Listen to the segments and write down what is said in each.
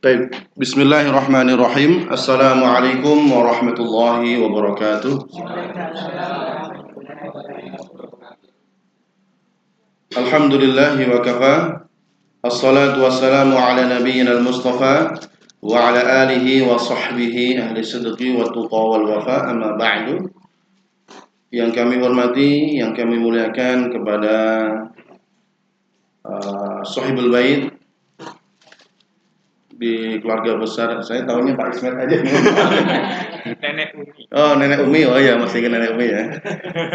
Baik, Bismillahirrahmanirrahim. Assalamualaikum warahmatullahi wabarakatuh. Alhamdulillahi wa kafa. Assalatu wassalamu ala nabiyyina al-mustafa wa ala alihi wa sahbihi ahli sidqi wa tuqa wal wafa, amma ba'du. Yang kami hormati, yang kami muliakan kepada sahibul bait di keluarga besar, saya tahunya Pak Ismet aja. Nenek Umi. Oh, Nenek Umi. Oh ya, masih ingat Nenek Umi ya.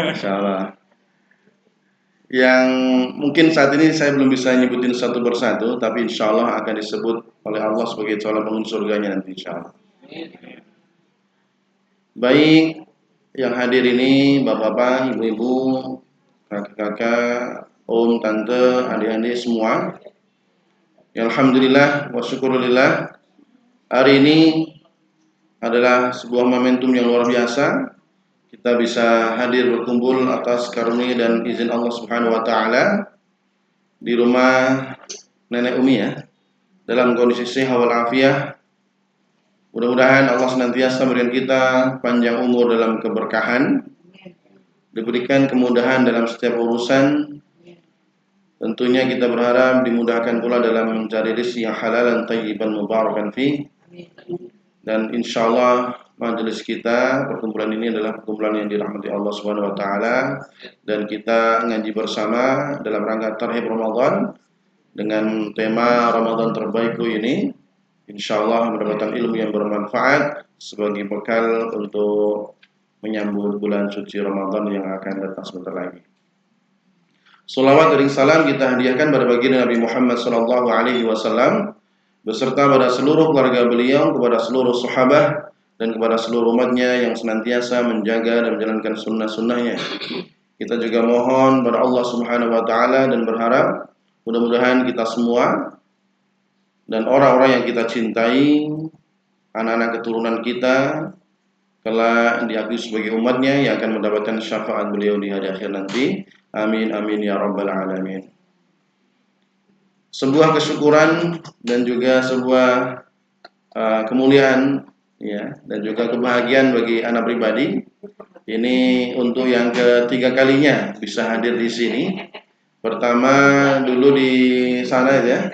Masya Allah. Yang mungkin saat ini saya belum bisa nyebutin satu persatu, tapi insya Allah akan disebut oleh Allah sebagai calon penghuni surganya nanti insya Allah. Baik, yang hadir ini bapak-bapak, ibu-ibu, kakak-kakak, om, tante, adik-adik semua. Alhamdulillah wa syukurillah, hari ini adalah sebuah momentum yang luar biasa. Kita bisa hadir berkumpul atas karunia dan izin Allah Subhanahu wa taala di rumah Nenek Umi ya, dalam kondisi sehat walafiat. Mudah-mudahan Allah senantiasa memberikan kita panjang umur dalam keberkahan, diberikan kemudahan dalam setiap urusan. Tentunya kita berharap dimudahkan pula dalam mencari rezeki yang halal dan thayyiban mubarakan fi. Dan insyaallah majelis kita, perkumpulan ini adalah perkumpulan yang dirahmati Allah Subhanahu wa taala, dan kita ngaji bersama dalam rangka tarhib Ramadan dengan tema Ramadan terbaikku ini. Insyaallah mendapatkan ilmu yang bermanfaat sebagai bekal untuk menyambut bulan suci Ramadan yang akan datang sebentar lagi. Salawat dan salam kita hadiahkan pada baginda Nabi Muhammad sallallahu alaihi wasallam beserta pada seluruh keluarga beliau, kepada seluruh sahabat dan kepada seluruh umatnya yang senantiasa menjaga dan menjalankan sunnah-sunnahnya. Kita juga mohon pada Allah Subhanahu wa taala dan berharap mudah-mudahan kita semua dan orang-orang yang kita cintai, anak-anak keturunan kita, kelak diakui sebagai umatnya yang akan mendapatkan syafaat beliau di hari akhir nanti. Amin amin ya rabbal alamin. Sebuah kesyukuran dan juga sebuah kemuliaan ya, dan juga kebahagiaan bagi anak pribadi. Ini untuk yang ketiga kalinya bisa hadir di sini. Pertama dulu di sana ya,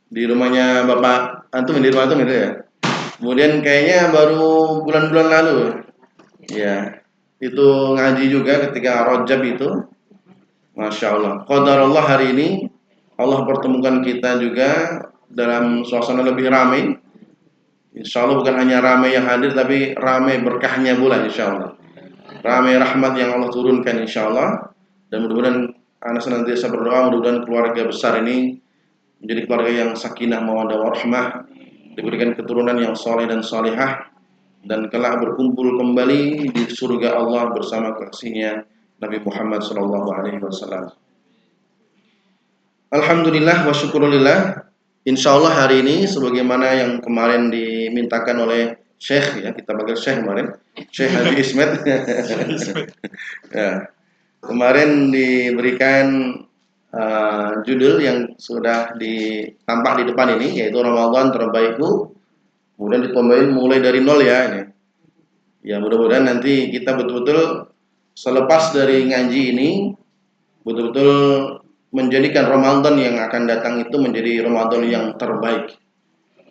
di rumahnya Bapak Antum, di rumah Antum itu ya. Kemudian kayaknya baru bulan-bulan lalu ya, itu ngaji juga ketika Rajab itu. Masya Allah, qadarullah hari ini Allah pertemukan kita juga dalam suasana lebih ramai. Insya Allah bukan hanya ramai yang hadir, tapi ramai berkahnya pula insya Allah. Ramai rahmat yang Allah turunkan insya Allah. Dan mudah-mudahan anak senantiasa berdoa, mudah-mudahan keluarga besar ini menjadi keluarga yang sakinah mawaddah warahmah, diberikan keturunan yang soleh dan solehah, dan kelak berkumpul kembali di surga Allah bersama kekasihnya Nabi Muhammad SAW. Alhamdulillah wa syukurillah. Insyaallah hari ini sebagaimana yang kemarin dimintakan oleh Syekh ya, kita panggil Syekh kemarin, Syekh Haji Ismet. Ya, kemarin diberikan judul yang sudah tampak di depan ini, yaitu Ramadan terbaikku. Kemudian ditambahin mulai dari nol ya ini. Ya mudah-mudahan nanti kita betul-betul selepas dari ngaji ini betul-betul menjadikan Ramadan yang akan datang itu menjadi Ramadan yang terbaik.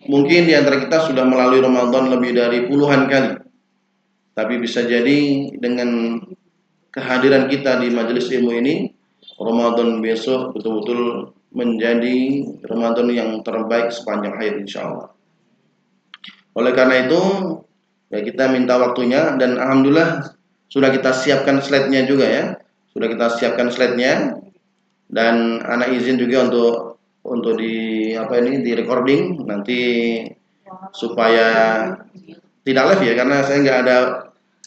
Mungkin di antara kita sudah melalui Ramadan lebih dari puluhan kali. Tapi bisa jadi dengan kehadiran kita di majelis ilmu ini, Ramadan besok betul-betul menjadi Ramadan yang terbaik sepanjang hayat insyaallah. Oleh karena itu, ya kita minta waktunya, dan alhamdulillah sudah kita siapkan slide-nya juga ya. Sudah kita siapkan slide-nya, dan anak izin juga untuk di recording nanti supaya tidak live ya, karena saya nggak ada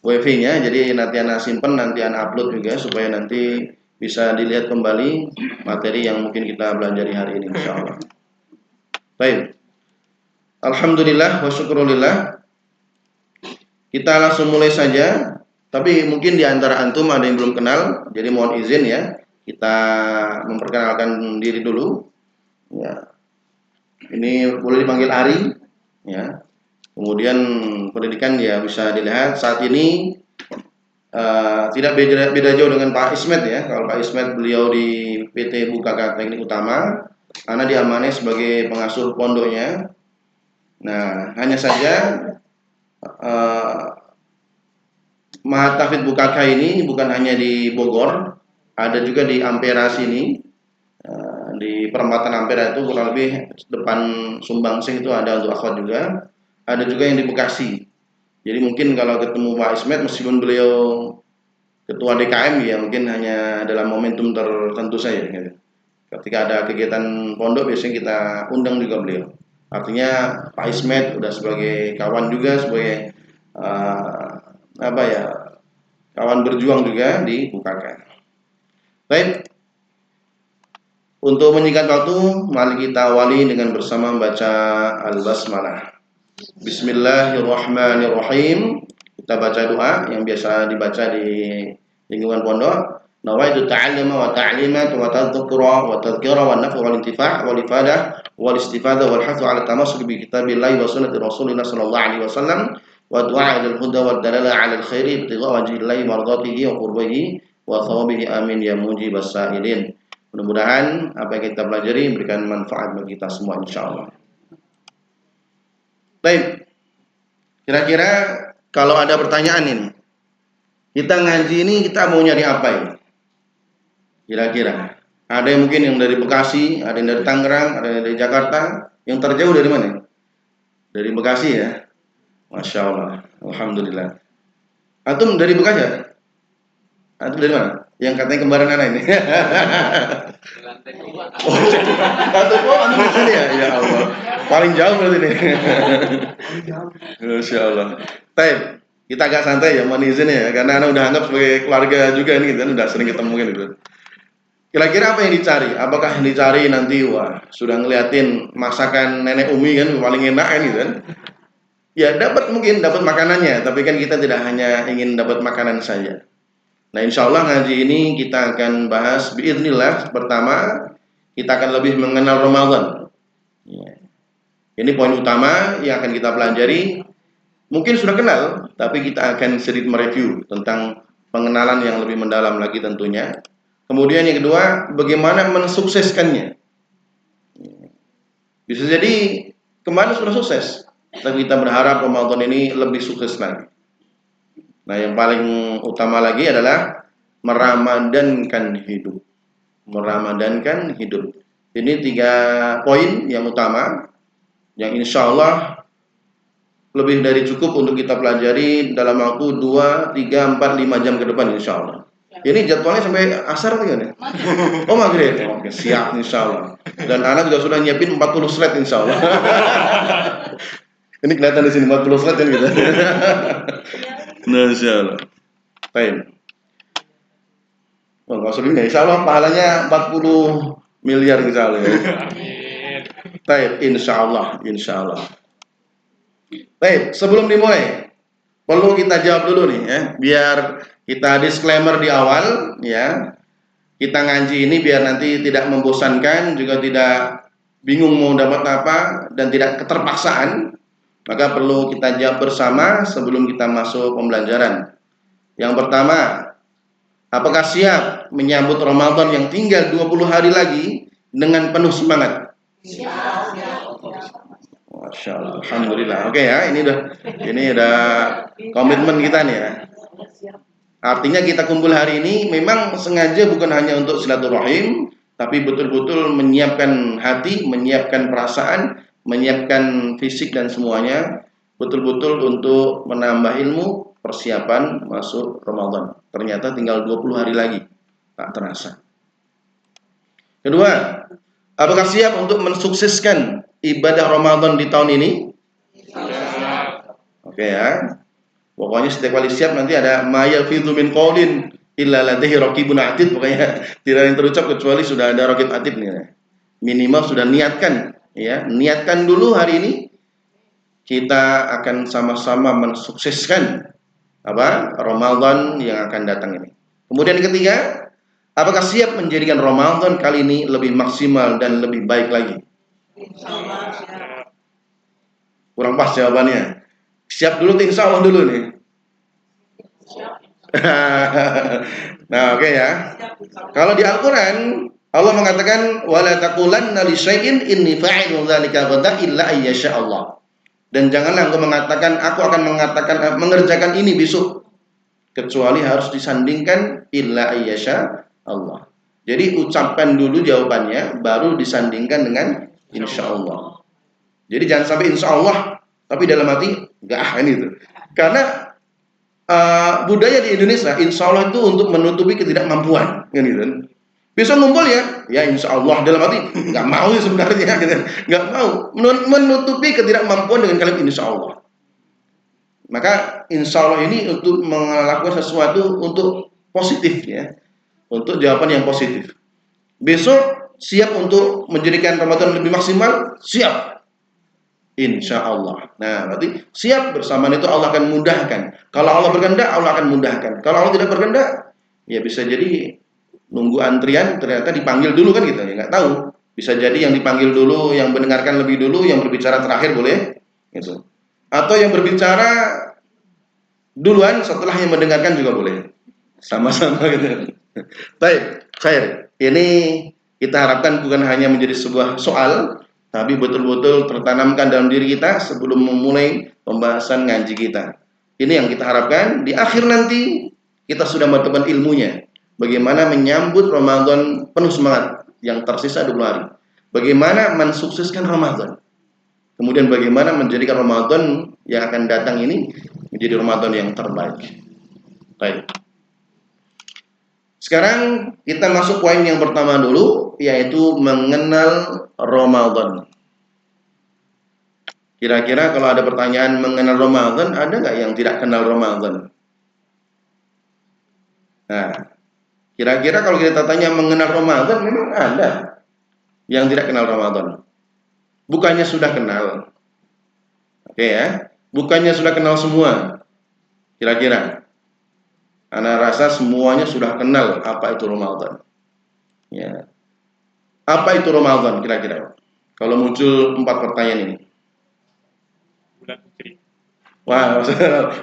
wifi-nya. Jadi nanti anak simpen, nanti anak upload juga supaya nanti bisa dilihat kembali materi yang mungkin kita pelajari hari ini insyaallah. Baik. Alhamdulillah wa syukurillah. Kita langsung mulai saja. Tapi mungkin di antara antum ada yang belum kenal, jadi mohon izin ya, kita memperkenalkan diri dulu. Ya. Ini boleh dipanggil Ari, ya. Kemudian pendidikan ya bisa dilihat saat ini tidak beda jauh dengan Pak Ismet ya. Kalau Pak Ismet beliau di PT Bukaka Teknik Utama, karena diamanai sebagai pengasuh pondoknya. Nah, hanya saja Mahatafid Bukaka ini bukan hanya di Bogor, ada juga di Ampera sini. Di perempatan Ampera itu kurang lebih depan Sumbangsih itu ada untuk akhwat juga. Ada juga yang di Bekasi. Jadi mungkin kalau ketemu Pak Ismet meskipun beliau ketua DKM ya mungkin hanya dalam momentum tertentu saja gitu. Ketika ada kegiatan pondok biasanya kita undang juga beliau. Artinya Pak Ismet udah sebagai kawan juga, sebagai apa ya, kawan berjuang juga di Bukaka. Baik, untuk menyingkat waktu, mari kita awali dengan bersama membaca Al-Basmalah. Bismillahirrahmanirrahim. Kita baca doa yang biasa dibaca di lingkungan pondok. Nawaitu ta'alluma wa ta'lima wa tadhkura wa tadhkira wa nafa wal intifa' wal ifadah wal istifadah wal hathu 'ala tamassuk bi kitabillahi wa sunnati rasulillah sallallahu alaihi wasallam wa du'a ila al-huda wa dalala 'ala al-khairi ibtigha wajhillahi mardatihi wa qurbihi wa thawabihi amin ya mujibas sa'ilin. Mudah-mudahan apa yang kita pelajari memberikan manfaat bagi kita semua insyaallah. Baik. Kira-kira kalau ada pertanyaan ini, kita ngaji ini kita mau nyari apa ini? Kira-kira ada yang mungkin yang dari Bekasi, ada yang dari Tangerang, ada yang dari Jakarta. Yang terjauh dari mana? Dari Bekasi ya. Masya Allah, alhamdulillah. Antum dari Bekasi ya? Antum dari mana? Yang katanya kembaran anak ini. Oh, antum di sini ya? Ya Allah, paling jauh berarti ini. Masya Allah. Baik, kita agak santai ya, mohon izin ya, karena anak udah anggap sebagai keluarga juga nih, kan udah sering ketemu kan gitu. Kira-kira apa yang dicari? Apakah yang dicari nanti wah sudah ngeliatin masakan nenek Umi kan paling enak kan gitu kan? Ya dapat mungkin dapat makanannya, tapi kan kita tidak hanya ingin dapat makanan saja. Nah insya Allah ngaji ini kita akan bahas biidznillah. Pertama kita akan lebih mengenal Ramadan. Ya. Ini poin utama yang akan kita pelajari. Mungkin sudah kenal, tapi kita akan sedikit mereview tentang pengenalan yang lebih mendalam lagi tentunya. Kemudian yang kedua, bagaimana mensukseskannya. Bisa jadi kemarin sudah sukses, tapi kita berharap Ramadan ini lebih sukses lagi. Nah, yang paling utama lagi adalah meramadankan hidup. Meramadankan hidup. Ini 3 poin yang utama, yang insya Allah lebih dari cukup untuk kita pelajari dalam waktu 2, 3, 4, 5 jam ke depan insya Allah. Ini jadwalnya sampai asar atau gimana? Oh maghrib, oke siap insya Allah. Dan anak juga sudah nyiapin 40 slide insya Allah. Ini kelihatan di sini 40 slide kan gitu. Nah insya Allah. Baik. Oh nggak usah ini, insya Allah pahalanya 40 miliar insya Allah. Ya. Baik, insya Allah, insya Allah. Baik, sebelum dimulai, perlu kita jawab dulu nih ya, biar kita disclaimer di awal ya. Kita ngaji ini biar nanti tidak membosankan, juga tidak bingung mau dapat apa dan tidak keterpaksaan. Maka perlu kita jawab bersama sebelum kita masuk pembelajaran. Yang pertama, apakah siap menyambut Ramadan yang tinggal 20 hari lagi dengan penuh semangat? Masya Allah, alhamdulillah. Oke ya, ini udah komitmen kita nih ya. Artinya kita kumpul hari ini memang sengaja bukan hanya untuk silaturahim, tapi betul-betul menyiapkan hati, menyiapkan perasaan, menyiapkan fisik dan semuanya, betul-betul untuk menambah ilmu, persiapan masuk Ramadan. Ternyata tinggal 20 hari lagi, tak terasa. Kedua, apakah siap untuk mensukseskan ibadah Ramadan di tahun ini? Oke ya. Pokoknya setiap kali siap nanti ada mayal fidhu min qaulin illa ladaihi raqibun atid. Pokoknya tidak ada yang terucap kecuali sudah ada raqib atid nih. Minimal sudah niatkan ya. Niatkan dulu hari ini kita akan sama-sama mensukseskan apa? Ramadan yang akan datang ini. Kemudian yang ketiga, apakah siap menjadikan Ramadan kali ini lebih maksimal dan lebih baik lagi? Kurang pas jawabannya. Siap dulu tuh insya Allah dulu nih. Nah, oke ya. Kalau di Al-Quran Allah mengatakan wala taqulanna li syai'in inni fa'ilun dzalika ghadan illa ayyasha Allah. Dan janganlah engkau mengatakan aku akan mengerjakan ini besok kecuali harus disandingkan illa ayyasha Allah. Jadi ucapkan dulu jawabannya baru disandingkan dengan insya Allah. Jadi jangan sampai insya Allah tapi dalam hati enggak ini itu. Karena budaya di Indonesia insya Allah itu untuk menutupi ketidakmampuan kan gitu. Besok ngumpul ya insya Allah dalam hati nggak mau sebenarnya gitu. Nggak mau menutupi ketidakmampuan dengan kalimat insya Allah. Maka insya Allah ini untuk melakukan sesuatu untuk positif ya, untuk jawaban yang positif. Besok siap untuk menjadikan Ramadan lebih maksimal, siap. Insya Allah. Nah, berarti siap bersamaan itu Allah akan mudahkan. Kalau Allah berkehendak, Allah akan mudahkan. Kalau Allah tidak berkehendak, ya bisa jadi nunggu antrian ternyata dipanggil dulu kan gitu ya, nggak tahu. Bisa jadi yang dipanggil dulu, yang mendengarkan lebih dulu, yang berbicara terakhir boleh, gitu. Atau yang berbicara duluan setelah yang mendengarkan juga boleh. Sama-sama gitu. Baik, khair. Ini kita harapkan bukan hanya menjadi sebuah soal, tapi betul-betul tertanamkan dalam diri kita sebelum memulai pembahasan ngaji kita. Ini yang kita harapkan di akhir nanti kita sudah mendapatkan ilmunya. Bagaimana menyambut Ramadan penuh semangat yang tersisa 20 hari. Bagaimana mensukseskan Ramadan. Kemudian bagaimana menjadikan Ramadan yang akan datang ini menjadi Ramadan yang terbaik. Baik. Sekarang kita masuk poin yang pertama dulu, yaitu mengenal Ramadan. Kira-kira kalau ada pertanyaan mengenal Ramadan, ada nggak yang tidak kenal Ramadan? Nah, kira-kira kalau kita tanya mengenal Ramadan, memang ada yang tidak kenal Ramadan. Bukannya sudah kenal. Oke ya, bukannya sudah kenal semua. Kira-kira Ana rasa semuanya sudah kenal apa itu Ramadan. Ya. Apa itu Ramadan kira-kira? Kalau muncul 4 pertanyaan ini. Bulan Fitri. Wah,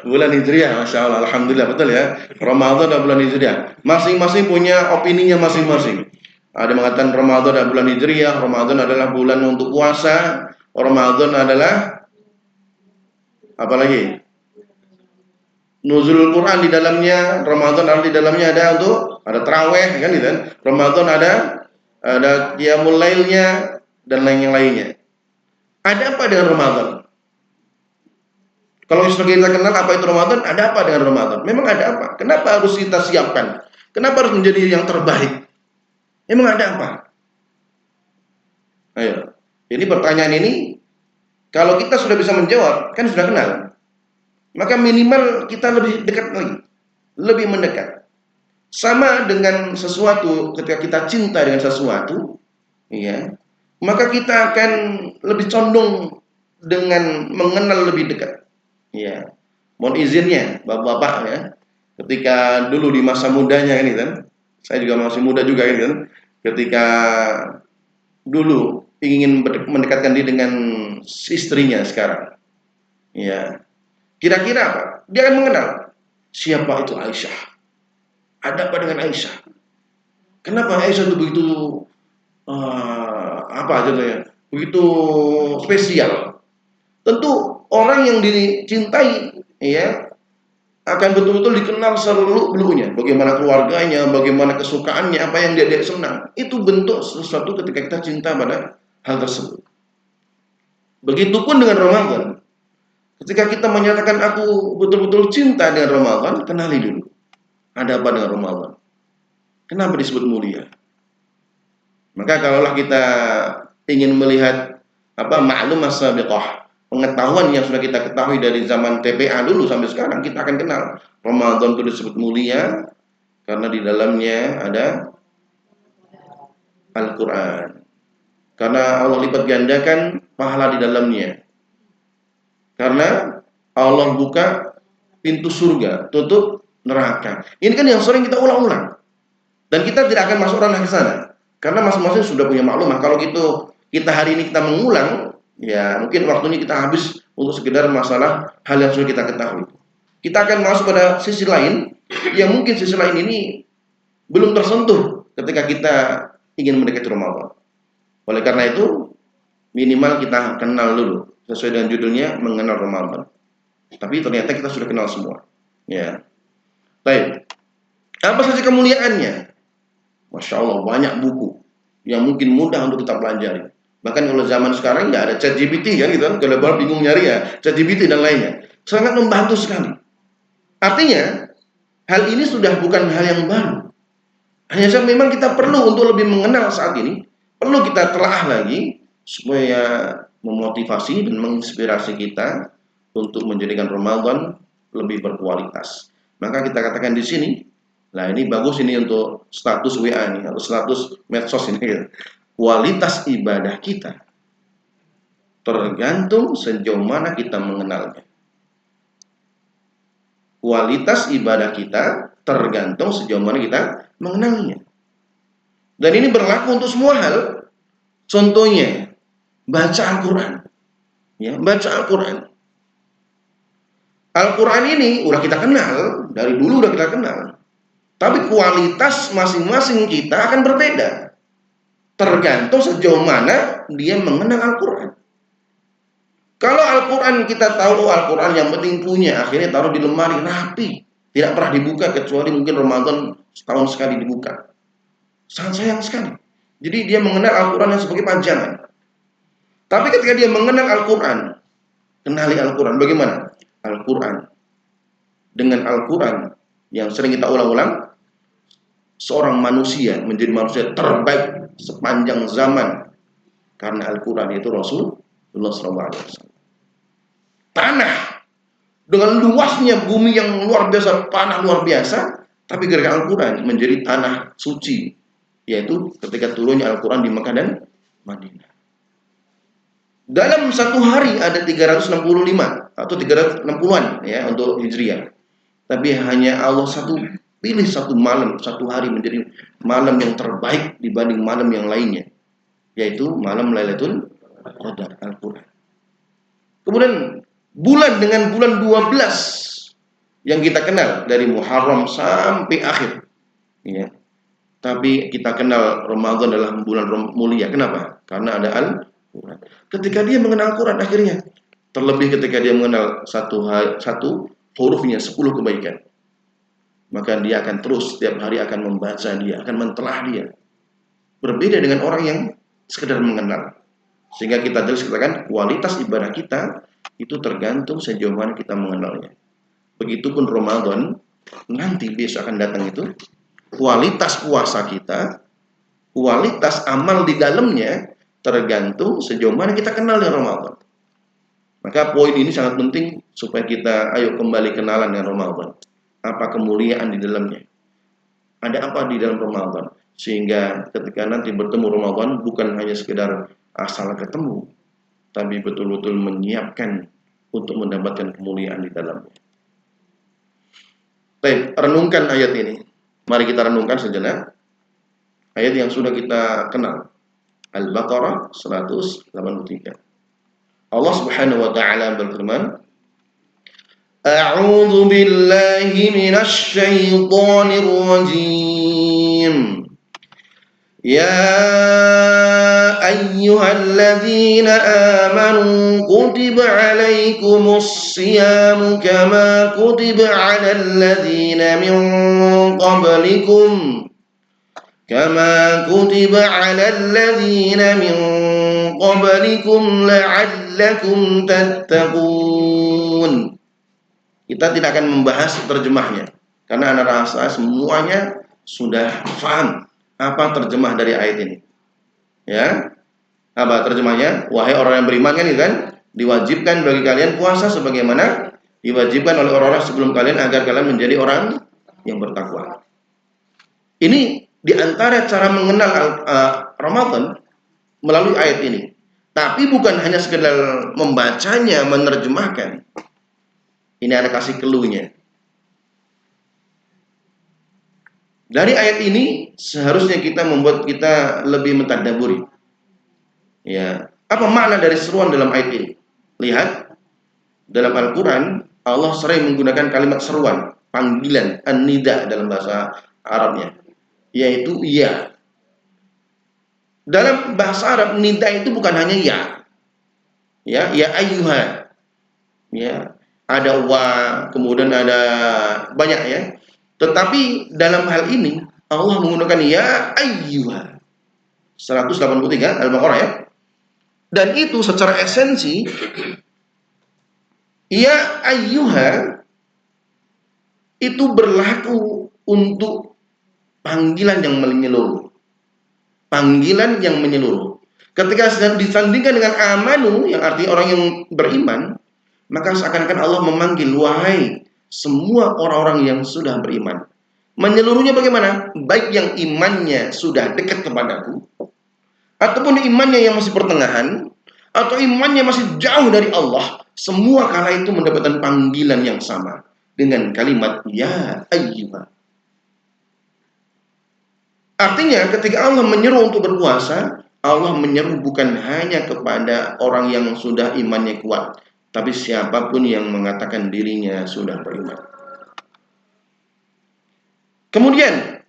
bulan Hijriah, Masya Allah, Alhamdulillah, betul ya. Ramadan dan bulan Hijriah. Masing-masing punya opininya masing-masing. Ada yang mengatakan Ramadan adalah bulan Hijriah, Ramadan adalah bulan untuk puasa, Ramadan adalah apa lagi? Nuzulul Quran di dalamnya, Ramadan ada di dalamnya ada untuk ada tarawih kan gitu kan. Ramadan ada qiyamul lailnya dan lain-lainnya. Ada apa dengan Ramadan? Kalau sudah kita kenal apa itu Ramadan, ada apa dengan Ramadan? Memang ada apa? Kenapa harus kita siapkan? Kenapa harus menjadi yang terbaik? Memang ada apa? Ayo. Ini pertanyaan ini kalau kita sudah bisa menjawab, kan sudah kenal. Maka minimal kita lebih dekat lagi, lebih mendekat. Sama dengan sesuatu, ketika kita cinta dengan sesuatu, ya, maka kita akan lebih condong dengan mengenal lebih dekat. Ya, mohon izinnya, bapak-bapak ya, ketika dulu di masa mudanya ini kan, saya juga masih muda juga ini kan, ketika dulu ingin mendekatkan diri dengan istrinya sekarang, ya. Kira-kira apa? Dia akan mengenal siapa itu Aisyah. Ada apa dengan Aisyah? Kenapa Aisyah itu begitu apa aja ya? Begitu spesial. Tentu orang yang dicintai ya akan betul-betul dikenal seluruh-seluruhnya. Bagaimana keluarganya, bagaimana kesukaannya, apa yang dia senang. Itu bentuk sesuatu ketika kita cinta pada hal tersebut. Begitupun dengan Ramadan. Ketika kita menyatakan aku betul-betul cinta dengan Ramadan, kenali dulu. Ada apa dengan Ramadan? Kenapa disebut mulia? Maka kalaulah kita ingin melihat ma'lum as-sabiqah, pengetahuan yang sudah kita ketahui dari zaman TPA dulu sampai sekarang, kita akan kenal Ramadan itu disebut mulia karena di dalamnya ada Al-Quran. Karena Allah lipat gandakan pahala di dalamnya. Karena Allah buka pintu surga, tutup neraka. Ini kan yang sering kita ulang-ulang. Dan kita tidak akan masuk ranah ke sana. Karena masing-masing sudah punya maklumah. Kalau gitu kita hari ini kita mengulang, ya mungkin waktunya kita habis untuk sekedar masalah hal yang sudah kita ketahui. Kita akan masuk pada sisi lain, yang mungkin sisi lain ini belum tersentuh ketika kita ingin mendekati Ramadan. Oleh karena itu, minimal kita kenal dulu, sesuai dengan judulnya, mengenal Ramadan. Tapi ternyata kita sudah kenal semua. Ya. Baik. Apa saja kemuliaannya? Masya Allah, banyak buku yang mungkin mudah untuk kita pelajari. Bahkan kalau zaman sekarang nggak ada ChatGPT kan gitu, kalau baru bingung nyari ya ChatGPT dan lainnya, sangat membantu sekali. Artinya hal ini sudah bukan hal yang baru. Hanya saja memang kita perlu untuk lebih mengenal saat ini, perlu kita telah lagi supaya memotivasi dan menginspirasi kita untuk menjadikan Ramadan lebih berkualitas. Maka kita katakan di sini, nah ini bagus ini untuk status WA ini atau status medsos ini gitu. Kualitas ibadah kita tergantung sejauh mana kita mengenalnya. Kualitas ibadah kita tergantung sejauh mana kita mengenalnya. Dan ini berlaku untuk semua hal. Contohnya, baca Al-Quran. Ya, baca Al-Quran. Al-Quran ini udah kita kenal, dari dulu udah kita kenal. Tapi kualitas masing-masing kita akan berbeda. Tergantung sejauh mana dia mengenal Al-Quran. Kalau Al-Quran kita tahu Al-Quran yang penting punya, akhirnya taruh di lemari rapi, tidak pernah dibuka kecuali mungkin Ramadan setahun sekali dibuka. Sangat sayang sekali. Jadi dia mengenal Al-Quran yang sebagai panjangan. Tapi ketika dia mengenal Al-Quran, kenali Al-Quran, bagaimana? Al-Quran. Dengan Al-Quran yang sering kita ulang-ulang, seorang manusia menjadi manusia terbaik sepanjang zaman. Karena Al-Quran itu Rasulullah SAW. Tanah dengan luasnya bumi yang luar biasa, panah luar biasa, tapi gara-gara Al-Quran menjadi tanah suci, yaitu ketika turunnya Al-Quran di Mekah dan Madinah. Dalam satu hari ada 365 atau 360-an ya untuk Hijriah. Tapi hanya Allah pilih satu malam, satu hari menjadi malam yang terbaik dibanding malam yang lainnya, yaitu malam Lailatul Qadar Al-Quran. Kemudian bulan dengan bulan 12 yang kita kenal dari Muharram sampai akhir. Ya. Tapi kita kenal Ramadan adalah bulan mulia. Kenapa? Karena ada Al-Quran. Ketika dia mengenal Al-Quran akhirnya, terlebih ketika dia mengenal satu hurufnya 10 kebaikan, maka dia akan terus setiap hari akan membaca dia, akan mentelah dia. Berbeda dengan orang yang sekedar mengenal. Sehingga kita terus katakan kualitas ibadah kita itu tergantung sejauh mana kita mengenalnya. Begitupun Ramadan nanti besok akan datang itu, kualitas puasa kita, kualitas amal di dalamnya tergantung sejauh mana kita kenal dengan Ramadan. Maka poin ini sangat penting supaya kita ayo kembali kenalan dengan Ramadan. Apa kemuliaan di dalamnya? Ada apa di dalam Ramadan? Sehingga ketika nanti bertemu Ramadan bukan hanya sekedar asal ketemu, tapi betul-betul menyiapkan untuk mendapatkan kemuliaan di dalamnya. Baik, renungkan ayat ini. Mari kita renungkan sejenak. Ayat yang sudah kita kenal. Al-Baqarah 183. Allah Subhanahu wa taala berfirman, A'udzu billahi minasy syaithanir rajim. Ya ayyuhalladzina amanu kutiba 'alaikumus syiyamu kama kutiba 'alal ladzina min qablikum kama kutiba 'alal ladzina min qablikum la'allakum tattaqun. Kita tidak akan membahas terjemahnya karena Anda rasa semuanya sudah paham apa terjemah dari ayat ini. Ya. Apa terjemahnya? Wahai orang yang beriman kan, diwajibkan bagi kalian puasa sebagaimana diwajibkan oleh orang-orang sebelum kalian agar kalian menjadi orang yang bertakwa. Ini di antara cara mengenal Ramadan melalui ayat ini. Tapi bukan hanya sekedar membacanya, menerjemahkan. Ini ada kasih clue-nya. Dari ayat ini seharusnya kita membuat kita lebih mentadabburi. Ya, apa makna dari seruan dalam ayat ini? Lihat, dalam Al-Quran Allah sering menggunakan kalimat seruan, panggilan, an-nida dalam bahasa Arabnya, yaitu ya. Dalam bahasa Arab nida itu bukan hanya ya ayyuha, ya, ada wa, kemudian ada banyak ya. Tetapi dalam hal ini Allah menggunakan ya ayyuha 183 Al-Baqarah ya. Dan itu secara esensi ya ayyuha itu berlaku untuk panggilan yang menyeluruh. Panggilan yang menyeluruh. Ketika disandingkan dengan amanu yang artinya orang yang beriman, maka seakan-akan Allah memanggil wahai semua orang-orang yang sudah beriman. Menyeluruhnya bagaimana? Baik yang imannya sudah dekat kepadaku, ataupun imannya yang masih pertengahan, atau imannya masih jauh dari Allah, semua kala itu mendapatkan panggilan yang sama dengan kalimat ya ayyuha. Artinya ketika Allah menyeru untuk berpuasa, Allah menyeru bukan hanya kepada orang yang sudah imannya kuat, tapi siapapun yang mengatakan dirinya sudah beriman. Kemudian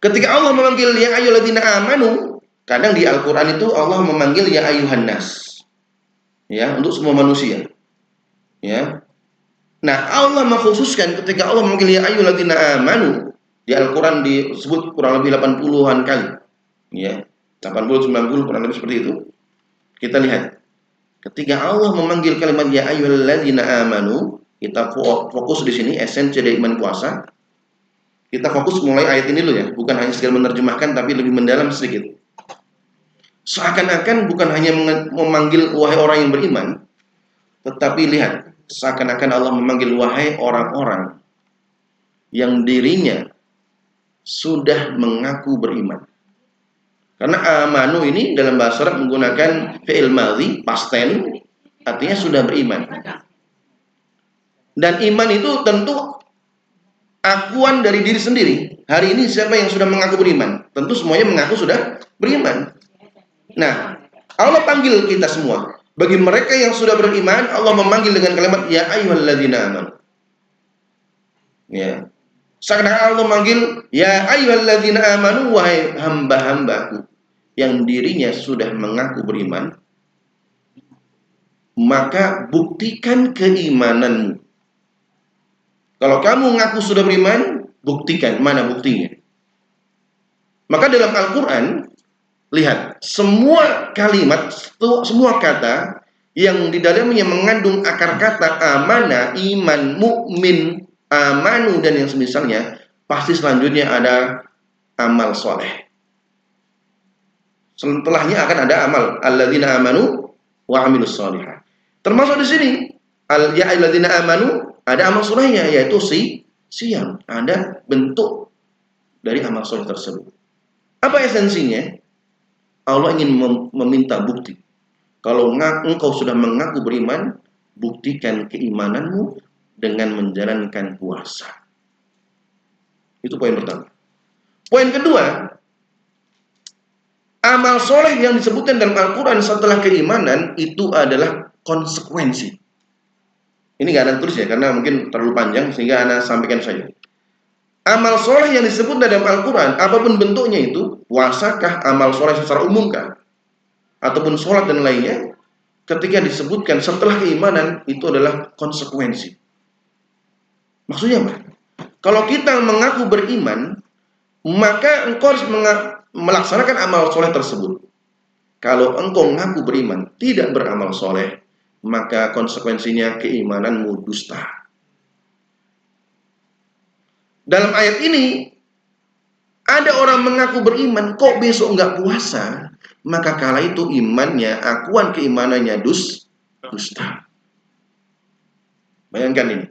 ketika Allah memanggil ya ayyuhalladzina amanu, kadang di Al-Qur'an itu Allah memanggil ya ayyuhan nas. Ya, untuk semua manusia. Ya. Nah, Allah mengkhususkan ketika Allah memanggil ya ayyuhalladzina amanu, di Al-Qur'an disebut kurang lebih 80-an kali. Ya. 80 90 kurang lebih seperti itu. Kita lihat. Ketika Allah memanggil kalimat ya ayyuhalladzina amanu, kita fokus di sini esensi dari iman puasa. Kita fokus mulai ayat ini dulu ya, bukan hanya sekedar menerjemahkan tapi lebih mendalam sedikit. Seakan-akan bukan hanya memanggil wahai orang yang beriman, tetapi lihat, seakan-akan Allah memanggil wahai orang-orang yang dirinya sudah mengaku beriman. Karena amanu ini dalam bahasa Arab menggunakan fi'il madhi, past tense, artinya sudah beriman. Dan iman itu tentu akuan dari diri sendiri. Hari ini siapa yang sudah mengaku beriman? Tentu semuanya mengaku sudah beriman. Nah, Allah panggil kita semua. Bagi mereka yang sudah beriman, Allah memanggil dengan kalimat ya ayyuhalladzina amanu. Ya. Seakan-akan Allah memanggil ya ayyuhalladzina amanu, wahai hamba-hambaku yang dirinya sudah mengaku beriman, maka buktikan keimananmu. Kalau kamu mengaku sudah beriman, buktikan. Mana buktinya? Maka dalam Al-Quran, lihat, semua kalimat, semua kata yang di dalamnya mengandung akar kata amanah, iman, mukmin, amanu, dan yang semisalnya, pasti selanjutnya ada amal soleh. Setelahnya akan ada amal alladzina amanu wa amilus solihah. Termasuk di sini ya alladzina amanu, ada amal solehnya, yaitu siam. Ada bentuk dari amal soleh tersebut. Apa esensinya? Allah ingin meminta bukti. Kalau engkau sudah mengaku beriman, buktikan keimananmu dengan menjalankan puasa. Itu poin pertama. Poin kedua, amal soleh yang disebutkan dalam Al-Quran setelah keimanan itu adalah konsekuensi. Ini gak ada tulis ya, karena mungkin terlalu panjang sehingga Anda sampaikan saja. Amal soleh yang disebut dalam Al-Quran, apapun bentuknya itu, puasakah, amal soleh secara umumkah, ataupun sholat dan lainnya, ketika disebutkan setelah keimanan, itu adalah konsekuensi. Maksudnya apa? Kalau kita mengaku beriman, maka engkau harus melaksanakan amal soleh tersebut. Kalau engkau mengaku beriman, tidak beramal soleh, maka konsekuensinya keimananmu dusta. Dalam ayat ini, ada orang mengaku beriman, kok besok enggak puasa, maka kala itu imannya, akuan keimanannya dusta. Bayangkan ini.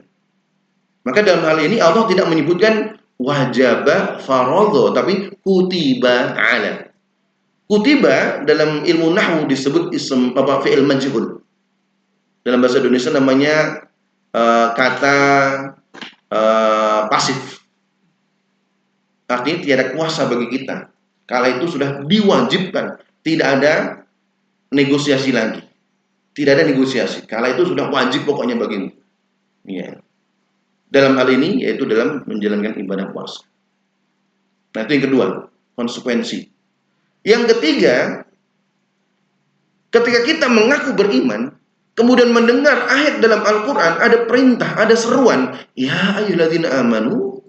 Maka dalam hal ini Allah tidak menyebutkan wajaba faradho, tapi kutiba ala. Kutiba dalam ilmu nahwu disebut ism fi'il majhul. Dalam bahasa Indonesia namanya kata pasif. Artinya tiada kuasa bagi kita. Kala itu sudah diwajibkan. Tidak ada negosiasi lagi. Tidak ada negosiasi. Kala itu sudah wajib pokoknya bagimu. Ya. Dalam hal ini yaitu dalam menjalankan ibadah puasa. Nah, itu yang kedua, konsekuensi. Yang ketiga, ketika kita mengaku beriman, kemudian mendengar ayat dalam Al-Quran, ada perintah, ada seruan, ya ayyuhalladzina amanu,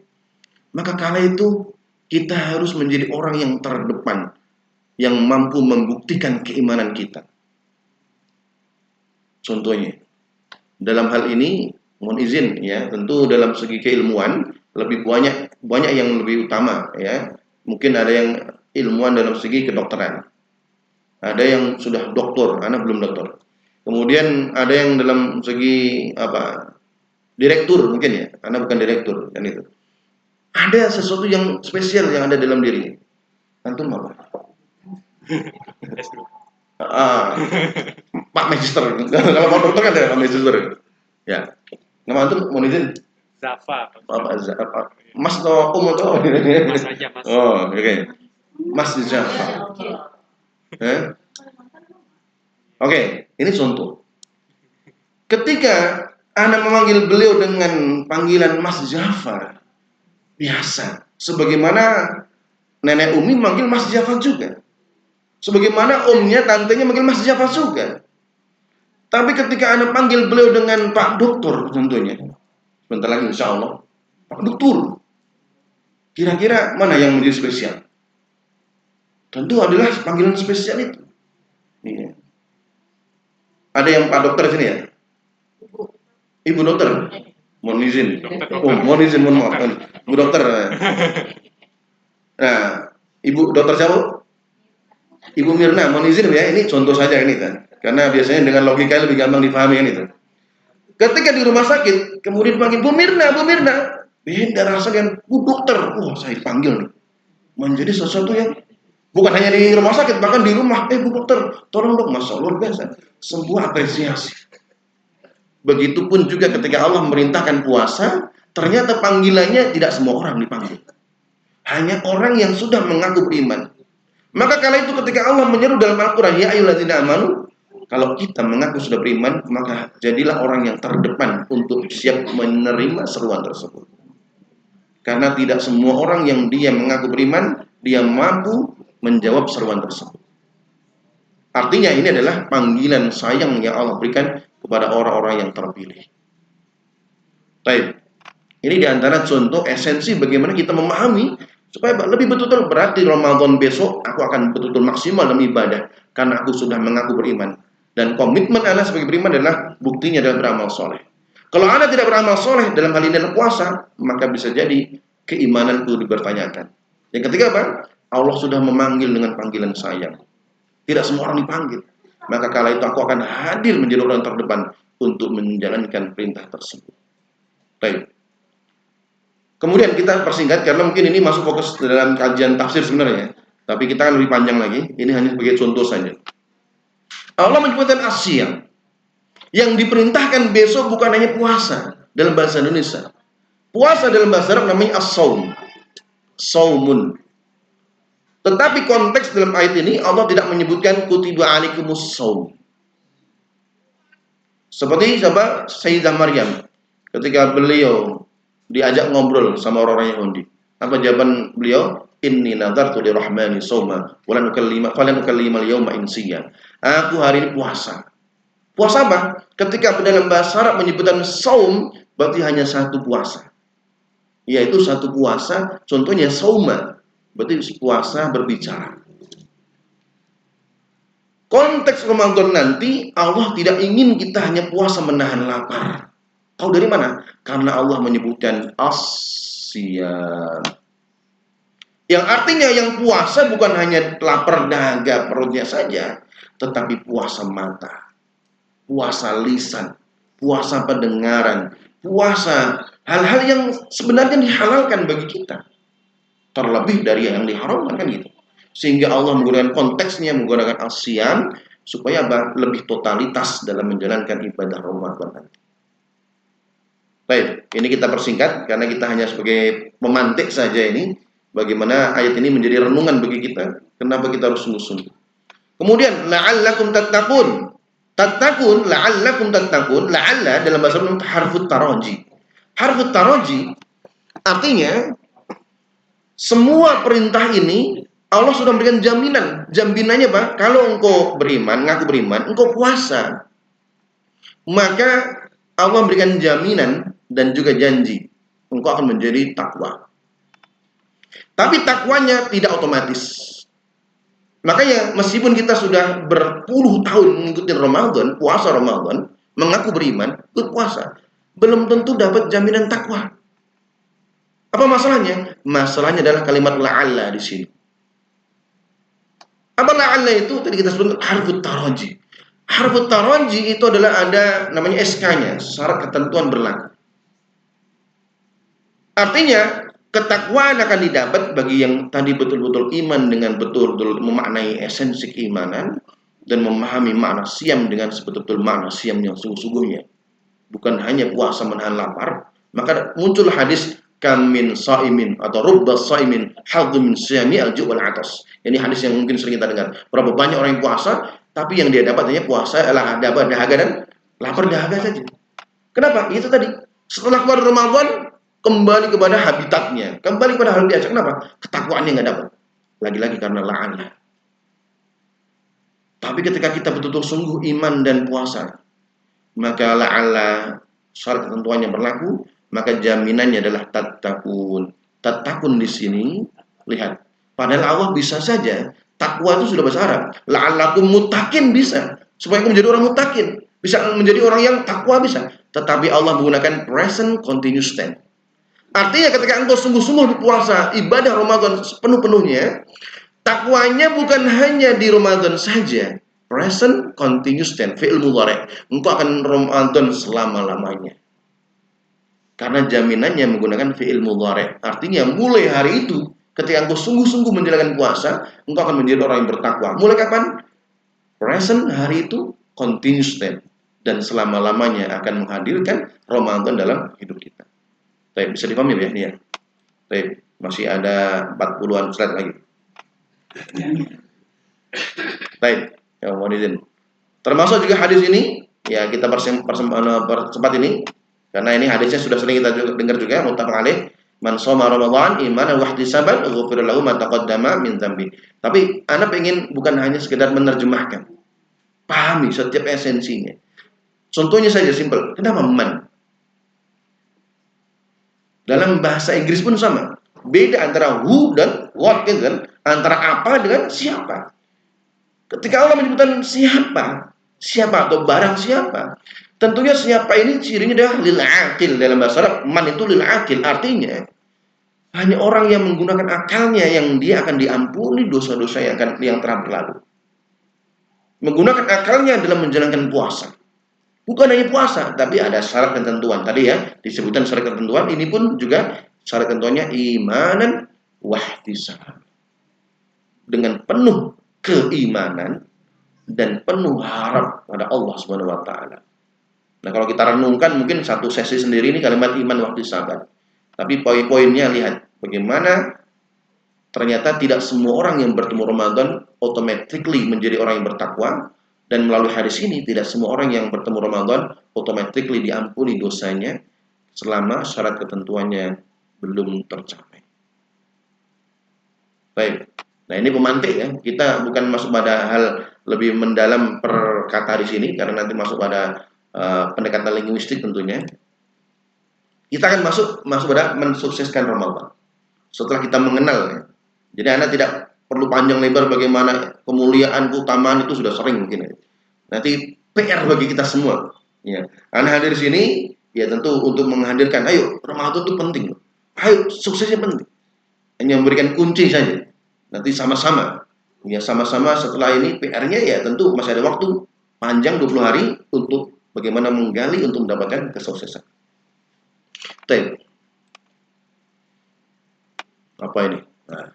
maka kala itu kita harus menjadi orang yang terdepan, yang mampu membuktikan keimanan kita. Contohnya, dalam hal ini, mohon izin ya, tentu dalam segi keilmuan lebih banyak yang lebih utama ya. Mungkin ada yang ilmuwan dalam segi kedokteran, ada yang sudah doktor, anak belum doktor. Kemudian ada yang dalam segi direktur mungkin ya, anak bukan direktur kan itu. Ada sesuatu yang spesial yang ada dalam diri. Antum apa? Pak Magister. Kalau Pak Dokter kan ada Pak Magister. Ya. Nama antum mohon izin. Zafa. Mas atau atau? Mas aja, Mas. Oh, oke. Mas Zafa. Oke, ini contoh. Ketika Anda memanggil beliau dengan panggilan Mas Jafar, biasa. Sebagaimana nenek Umi manggil Mas Jafar juga. Sebagaimana omnya, tantenya manggil Mas Jafar juga. Tapi ketika Anda panggil beliau dengan Pak Doktor tentunya, sebentar lagi insya Allah, Pak Doktor, kira-kira mana yang menjadi spesial? Tentu adalah panggilan spesial itu. Iya. Ada yang Pak Dokter sini ya? Ibu Dokter? Mohon izin. Oh, mohon izin, mohon maaf. Ibu Dokter. Nah, Ibu Dokter siapa? Ibu Mirna, mohon izin ya, ini contoh saja ini kan. Karena biasanya dengan logika lebih gampang dipahami kan itu. Ketika di rumah sakit, kemudian dipanggil Bu Mirna, beda rasanya Bu Dokter. Wah, saya dipanggil nih. Menjadi sesuatu yang bukan hanya di rumah sakit, bahkan di rumah. Bu Dokter, tolong dong, Masya Allah, luar biasa. Sebuah apresiasi. Begitupun juga ketika Allah memerintahkan puasa, ternyata panggilannya tidak semua orang dipanggil. Hanya orang yang sudah mengaku beriman. Maka kala itu ketika Allah menyeru dalam Al-Quran, ya ayyuhalladzina amanu, kalau kita mengaku sudah beriman, maka jadilah orang yang terdepan untuk siap menerima seruan tersebut. Karena tidak semua orang yang dia mengaku beriman, dia mampu menjawab seruan tersebut. Artinya ini adalah panggilan sayang yang Allah berikan kepada orang-orang yang terpilih. Baik. Ini diantara contoh esensi bagaimana kita memahami supaya lebih betul-betul berarti Ramadan besok aku akan betul-betul maksimal dalam ibadah karena aku sudah mengaku beriman. Dan komitmen Anda sebagai beriman adalah buktinya adalah beramal soleh. Kalau Anda tidak beramal soleh dalam hal ini adalah puasa, maka bisa jadi keimananku dipertanyakan. Yang ketiga apa? Allah sudah memanggil dengan panggilan sayang. Tidak semua orang dipanggil. Maka kala itu aku akan hadir menjadi orang terdepan untuk menjalankan perintah tersebut. Baik. Kemudian kita persingkat karena mungkin ini masuk fokus dalam kajian tafsir sebenarnya. Tapi kita akan lebih panjang lagi. Ini hanya sebagai contoh saja. Allah menyebutkan asyam. Yang diperintahkan besok bukan hanya puasa dalam bahasa Indonesia. Puasa dalam bahasa Arab namanya as-saum. Saumun. Tetapi konteks dalam ayat ini Allah tidak menyebutkan kutiba alaikumus saum. Seperti siapa? Sayyidah Maryam ketika beliau diajak ngobrol sama orang-orang Yahudi. Apa jawaban beliau? Inni nadartu lirahmani sauma walan ukallima al-yawma insiya. Aku hari ini puasa. Puasa apa? Ketika dalam bahasa Arab menyebutkan saum berarti hanya satu puasa. Yaitu satu puasa, contohnya sauma. Berarti puasa berbicara. Konteks Ramadan nanti Allah tidak ingin kita hanya puasa menahan lapar. Tahu dari mana? Karena Allah menyebutkan asyam. Yang artinya yang puasa bukan hanya lapar dahaga perutnya saja, tetapi puasa mata, puasa lisan, puasa pendengaran, puasa hal-hal yang sebenarnya dihalalkan bagi kita. Terlebih dari yang diharamkan kan gitu. Sehingga Allah menggunakan konteksnya, menggunakan asyam supaya lebih totalitas dalam menjalankan ibadah Ramadan. Baik, ini kita persingkat karena kita hanya sebagai pemantik saja ini. Bagaimana ayat ini menjadi renungan bagi kita. Kenapa kita harus sungguh-sungguh. Kemudian la'allakum tattaqun. Tattaqun, la'allakum tattaqun. La'alla dalam bahasa Arab harfut taraji. Harfut taraji artinya semua perintah ini Allah sudah memberikan jaminan. Jaminannya apa? Kalau engkau beriman, ngaku beriman, engkau puasa, maka Allah memberikan jaminan dan juga janji engkau akan menjadi takwa. Tapi takwanya tidak otomatis. Makanya meskipun kita sudah berpuluh tahun mengikuti Ramadan, puasa Ramadan, mengaku beriman, ikut puasa, belum tentu dapat jaminan takwa. Apa masalahnya? Masalahnya adalah kalimat la'alla di sini. Apa la'alla itu? Tadi kita sebut harfut taraji. Harfut taraji itu adalah ada namanya SK-nya, syarat ketentuan berlaku. Artinya ketakwaan akan didapat bagi yang tadi betul-betul iman dengan betul-betul memaknai esensi keimanan dan memahami makna siam dengan sebetul-betul makna siam yang sungguh-sungguhnya. Bukan hanya puasa menahan lapar, maka muncul hadis kamin saimin atau rubba saimin hadzu min siyami al-ju' wal 'atas. Ini hadis yang mungkin sering kita dengar. Berapa banyak orang yang puasa, tapi yang dia dapat hanya puasa adalah dahaga dan lapar dahaga saja. Kenapa? Itu tadi. Setelah keluar Ramadan, kembali kepada habitatnya, kembali kepada hal biasa. Kenapa? Ketakwaannya nggak dapat. Lagi-lagi karena la'anah. Tapi ketika kita betul-betul sungguh iman dan puasa, maka la'alla syarat ketentuannya berlaku, maka jaminannya adalah tattaqun. Tattaqun di sini, lihat. Padahal Allah bisa saja, takwa itu sudah bahasa Arab. La'allakum muttaqin bisa. Supaya kamu menjadi orang muttaqin. Bisa menjadi orang yang takwa bisa. Tetapi Allah menggunakan present continuous tense. Artinya ketika engkau sungguh-sungguh berpuasa ibadah Ramadan sepenuh-penuhnya, takwanya bukan hanya di Ramadan saja. Present continuous tense, fi'il mudhari'. Engkau akan Ramadan selama-lamanya. Karena jaminannya menggunakan fi'il mudhari'. Artinya mulai hari itu, ketika engkau sungguh-sungguh menjalankan puasa, engkau akan menjadi orang yang bertakwa. Mulai kapan? Present hari itu continuous tense. Dan selama-lamanya akan menghadirkan Ramadan dalam hidup kita. Baik, bisa dipahami ya ini ya. Baik, masih ada 40-an slide lagi. Baik, ya mohon izin. Termasuk juga hadis ini, ya kita persempat ini karena ini hadisnya sudah sering kita dengar juga, muttafaq alaih. Man shoma Ramadan imanan wa ihtisaban ghufira lahu ma taqaddama min dzambi. Tapi Anda ingin bukan hanya sekedar menerjemahkan. Pahami setiap esensinya. Contohnya saja simpel. Kenapa man? Dalam bahasa Inggris pun sama. Beda antara who dan what, kan? Antara apa dengan siapa. Ketika Allah menyebutkan siapa atau barang siapa, tentunya siapa ini cirinya adalah lil aqil. Dalam bahasa Arab, man itu lil aqil. Artinya, hanya orang yang menggunakan akalnya yang dia akan diampuni dosa-dosa yang telah berlalu. Menggunakan akalnya dalam menjalankan puasa. Bukan hanya puasa, tapi ada syarat ketentuan. Tadi ya, disebutkan syarat ketentuan. Ini pun juga syarat ketentuannya imanan wahtisab. Dengan penuh keimanan dan penuh harap pada Allah Subhanahu wa taala. Nah, kalau kita renungkan mungkin satu sesi sendiri ini kalimat iman wahtisab. Tapi poin-poinnya lihat bagaimana ternyata tidak semua orang yang bertemu Ramadan automatically menjadi orang yang bertakwa. Dan melalui hadis ini, tidak semua orang yang bertemu Ramadan automatically diampuni dosanya selama syarat ketentuannya belum tercapai. Baik. Nah, ini pemantik ya. Kita bukan masuk pada hal lebih mendalam per kata di sini, karena nanti masuk pada pendekatan linguistik tentunya. Kita akan masuk pada mensukseskan Ramadan. Setelah kita mengenal ya. Jadi Anda tidak perlu panjang lebar bagaimana kemuliaan, keutamaan itu sudah sering mungkin ya. Nanti PR bagi kita semua. Ya. Anda hadir di sini, ya tentu untuk menghadirkan, ayo Ramadan itu penting. Ayo suksesnya penting. Hanya memberikan kunci saja. Nanti sama-sama. Ya sama-sama setelah ini PR-nya ya tentu masih ada waktu panjang 20 hari untuk bagaimana menggali untuk mendapatkan kesuksesan. Baik. Apa ini? Nah.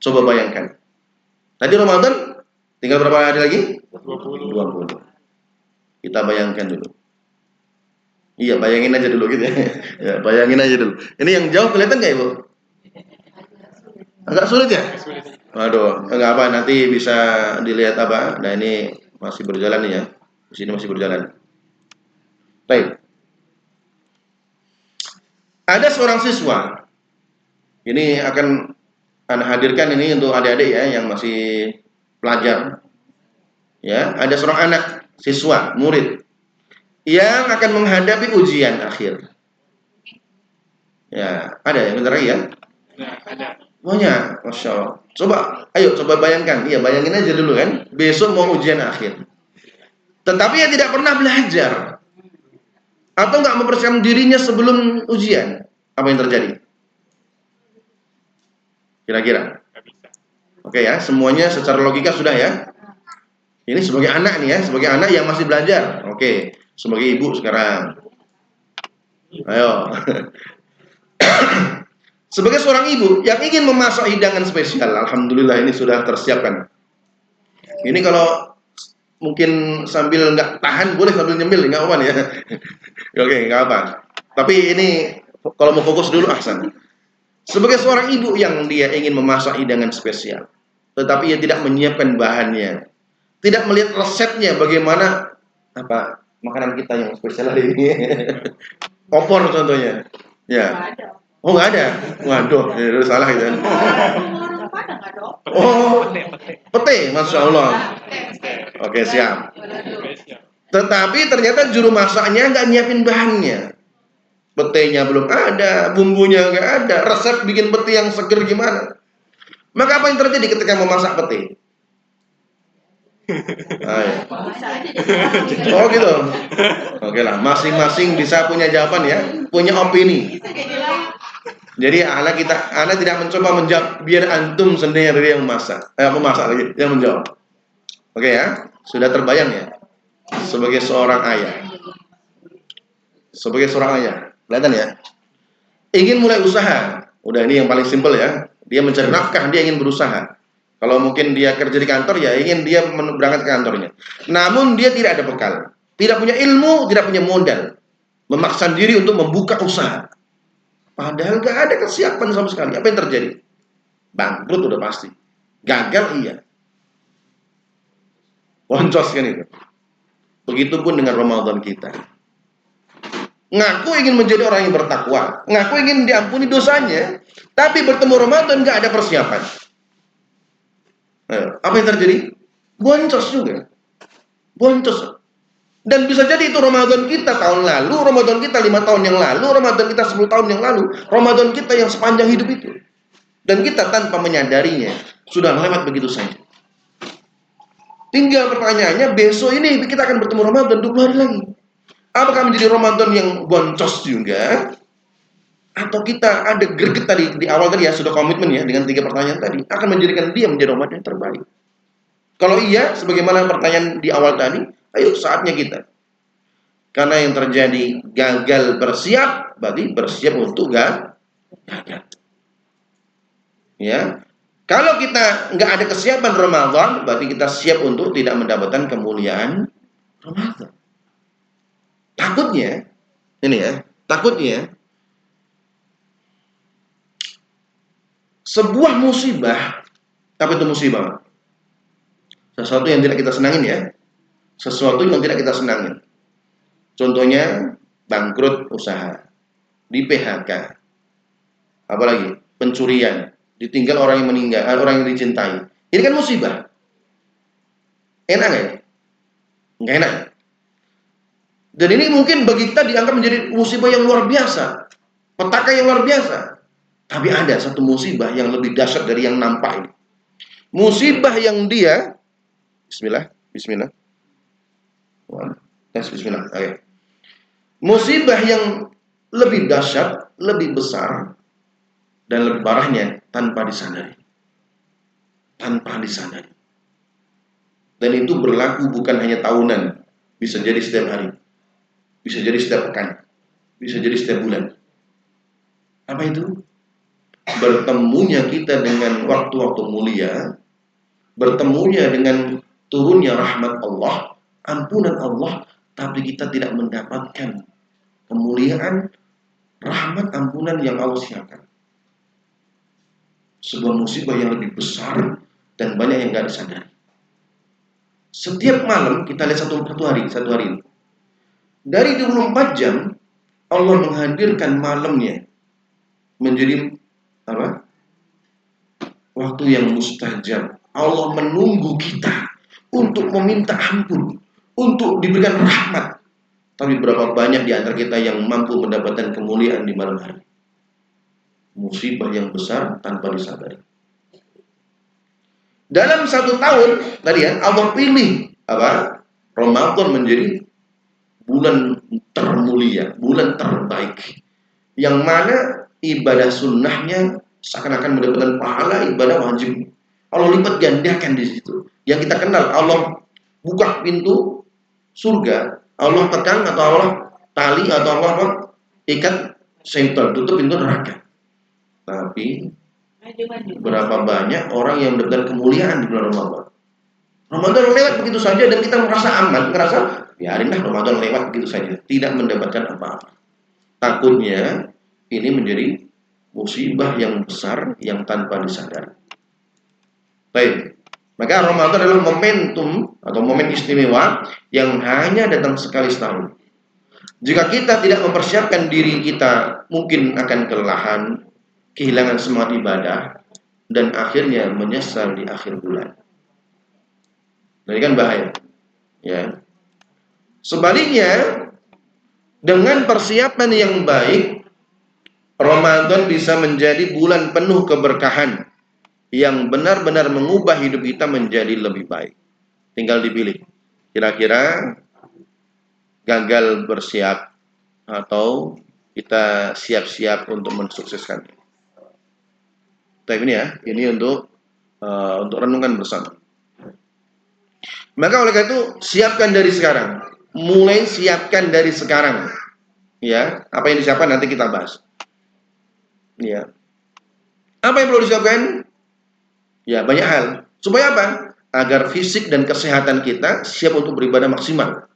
Coba bayangkan. Tadi Ramadan tinggal berapa hari lagi? 20. Kita bayangkan dulu. Iya, bayangin aja dulu gitu ya. Ya, bayangin aja dulu. Ini yang jauh kelihatan nggak Ibu? Agak sulit ya? Sulit. Waduh, enggak apa, nanti bisa dilihat apa. Nah, ini masih berjalan nih ya. Di sini masih berjalan. Baik. Ada seorang siswa. Ini akan Anda hadirkan ini untuk adik-adik ya yang masih pelajar. Ya, ada seorang anak siswa, murid yang akan menghadapi ujian akhir. Ya, ada yang bentar lagi ya. Nah, ada. Banyak, Masya Allah. Coba, ayo coba bayangkan. Iya, bayangin aja dulu kan. Besok mau ujian akhir. Tetapi ia tidak pernah belajar. Atau nggak mempersiapkan dirinya sebelum ujian. Apa yang terjadi? Kira-kira. Nggak bisa. Oke ya, semuanya secara logika sudah ya. Ini sebagai anak nih ya, sebagai anak yang masih belajar. Oke, sebagai ibu sekarang. Ayo. Sebagai seorang ibu yang ingin memasak hidangan spesial, alhamdulillah ini sudah tersiapkan. Ini kalau mungkin sambil nggak tahan boleh sambil nyemil, nggak apa ya. Oke, nggak apa. Tapi ini kalau mau fokus dulu Ahsan. Sebagai seorang ibu yang dia ingin memasak hidangan spesial, tetapi ia tidak menyiapkan bahannya, tidak melihat resepnya bagaimana apa makanan kita yang spesial hari ini. Opor contohnya. Ya. Oh nggak ada. Waduh, ya, salah itu. Oh, pete, masya Allah. Oke siap. Spesial. Tetapi ternyata juru masaknya nggak nyiapin bahannya. Petenya belum ada, bumbunya nggak ada, resep bikin pete yang seger gimana? Maka apa yang terjadi ketika memasak pete? Ayo. Oh gitu. Oke lah, masing-masing bisa punya jawaban ya, punya opini. Jadi anak tidak mencoba menjawab, biar antum sendiri yang memasak. Memasak lagi, yang menjawab. Oke ya, sudah terbayang ya. Sebagai seorang ayah, kelihatan ya. Ingin mulai usaha, udah ini yang paling simpel ya. Dia mencari nafkah, dia ingin berusaha. Kalau mungkin dia kerja di kantor ya ingin dia berangkat ke kantornya. Namun dia tidak ada bekal, tidak punya ilmu, tidak punya modal. Memaksa diri untuk membuka usaha. Padahal gak ada kesiapan sama sekali. Apa yang terjadi? Bangkrut udah pasti. Gagal iya. Boncos kan itu. Begitupun dengan Ramadan kita. Ngaku ingin menjadi orang yang bertakwa, ngaku ingin diampuni dosanya, tapi bertemu Ramadan gak ada persiapan. Apa yang terjadi? Boncos juga. Boncos. Dan bisa jadi itu Ramadan kita tahun lalu, Ramadan kita 5 tahun yang lalu, Ramadan kita 10 tahun yang lalu, Ramadan kita yang sepanjang hidup itu. Dan kita tanpa menyadarinya sudah lewat begitu saja. Tinggal pertanyaannya, besok ini kita akan bertemu Ramadan 20 hari lagi. Apakah menjadi Ramadan yang boncos juga? Atau kita ada greget tadi di awal tadi ya, sudah komitmen ya dengan 3 pertanyaan tadi, akan menjadikan dia menjadi Ramadan yang terbaik. Kalau iya, sebagaimana pertanyaan di awal tadi, ayo saatnya kita. Karena yang terjadi gagal bersiap, berarti bersiap untuk gagal. Ya, kalau kita nggak ada kesiapan Ramadan, berarti kita siap untuk tidak mendapatkan kemuliaan Ramadan. Takutnya, ini ya, takutnya sebuah musibah, apa itu musibah? Sesuatu yang tidak kita senangin ya, sesuatu yang tidak kita senangin. Contohnya bangkrut usaha, di PHK, apalagi pencurian, ditinggal orang yang meninggal, orang yang dicintai. Ini kan musibah. Enak nggak ya? Nggak enak. Dan ini mungkin bagi kita dianggap menjadi musibah yang luar biasa, petaka yang luar biasa. Tapi ada satu musibah yang lebih dahsyat dari yang nampak ini. Musibah yang dia, Bismillah, Bismillah, Bismillah. Okay. Musibah yang lebih dahsyat, lebih besar, dan lebih parahnya tanpa disadari. Tanpa disadari. Dan itu berlaku bukan hanya tahunan, bisa jadi setiap hari, bisa jadi setiap pekan, bisa jadi setiap bulan. Apa itu? Bertemunya kita dengan waktu-waktu mulia, bertemunya dengan turunnya rahmat Allah, ampunan Allah, tapi kita tidak mendapatkan kemuliaan, rahmat, ampunan yang Allah siapkan. sebuah musibah yang lebih besar dan banyak yang nggak disadari. Setiap malam kita lihat satu hari ini. Dari 24 jam Allah menghadirkan malamnya menjadi apa? Waktu yang mustajab. Allah menunggu kita untuk meminta ampun, untuk diberikan rahmat. Tapi berapa banyak di antara kita yang mampu mendapatkan kemuliaan di malam hari? Musibah yang besar tanpa disadari. Dalam 1 tahun tadi ya, Allah pilih apa? Ramadan menjadi bulan termulia, bulan terbaik, yang mana ibadah sunnahnya seakan-akan mendapatkan pahala ibadah wajib. Allah lipat gandakan di situ. Yang kita kenal, Allah buka pintu surga, Allah tekan atau Allah tali atau Allah apa? Ikat syaitan, tutup pintu neraka. Tapi berapa banyak orang yang mendapatkan kemuliaan di bulan Ramadan. Ramadan lewat begitu saja dan kita merasa aman, merasa biarinlah Ramadan lewat begitu saja, tidak mendapatkan apa-apa. Takutnya ini menjadi musibah yang besar yang tanpa disadari. Baik, maka Ramadan adalah momentum atau momen istimewa yang hanya datang sekali setahun. Jika kita tidak mempersiapkan diri kita, mungkin akan kelelahan, kehilangan semangat ibadah, dan akhirnya menyesal di akhir bulan. Jadi kan bahaya. Ya. Sebaliknya, dengan persiapan yang baik, Ramadan bisa menjadi bulan penuh keberkahan yang benar-benar mengubah hidup kita menjadi lebih baik. Tinggal dipilih. Kira-kira gagal bersiap atau kita siap-siap untuk mensukseskannya. Tapi ini ya, ini untuk renungan bersama. Maka oleh karena itu siapkan dari sekarang. Mulai siapkan dari sekarang. Ya, apa yang disiapkan nanti kita bahas. Ya. Apa yang perlu disiapkan? Ya, banyak hal. Supaya apa? Agar fisik dan kesehatan kita siap untuk beribadah maksimal.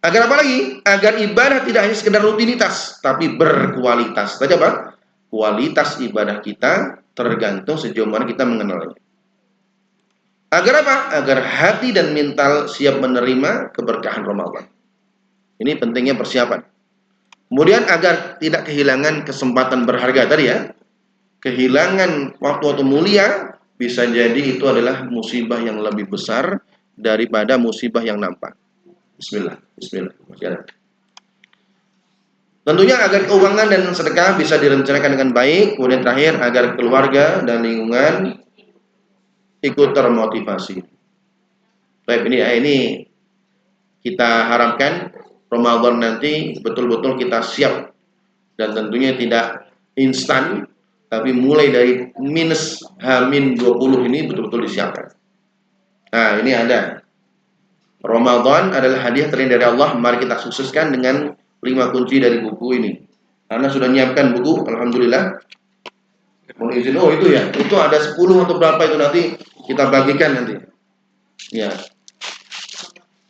Agar apa lagi? Agar ibadah tidak hanya sekedar rutinitas, tapi berkualitas. Tadi apa? Kualitas ibadah kita tergantung sejauh mana kita mengenalnya. Agar apa? Agar hati dan mental siap menerima keberkahan Ramadan. Ini pentingnya persiapan. Kemudian agar tidak kehilangan kesempatan berharga tadi ya. Kehilangan waktu-waktu mulia bisa jadi itu adalah musibah yang lebih besar daripada musibah yang nampak. Bismillah. Tentunya agar keuangan dan sedekah bisa direncanakan dengan baik. Kemudian terakhir agar keluarga dan lingkungan ikut termotivasi. Baik, ini kita harapkan Ramadan nanti betul-betul kita siap dan tentunya tidak instan, tapi mulai dari minus H-20 ini betul-betul disiapkan. Nah, ini ada Ramadan adalah hadiah terindah dari Allah. Mari kita sukseskan dengan 5 kunci dari buku ini. Karena sudah nyiapkan buku, alhamdulillah. Mohon izin, itu ya, itu ada 10 atau berapa itu nanti kita bagikan nanti. Ya,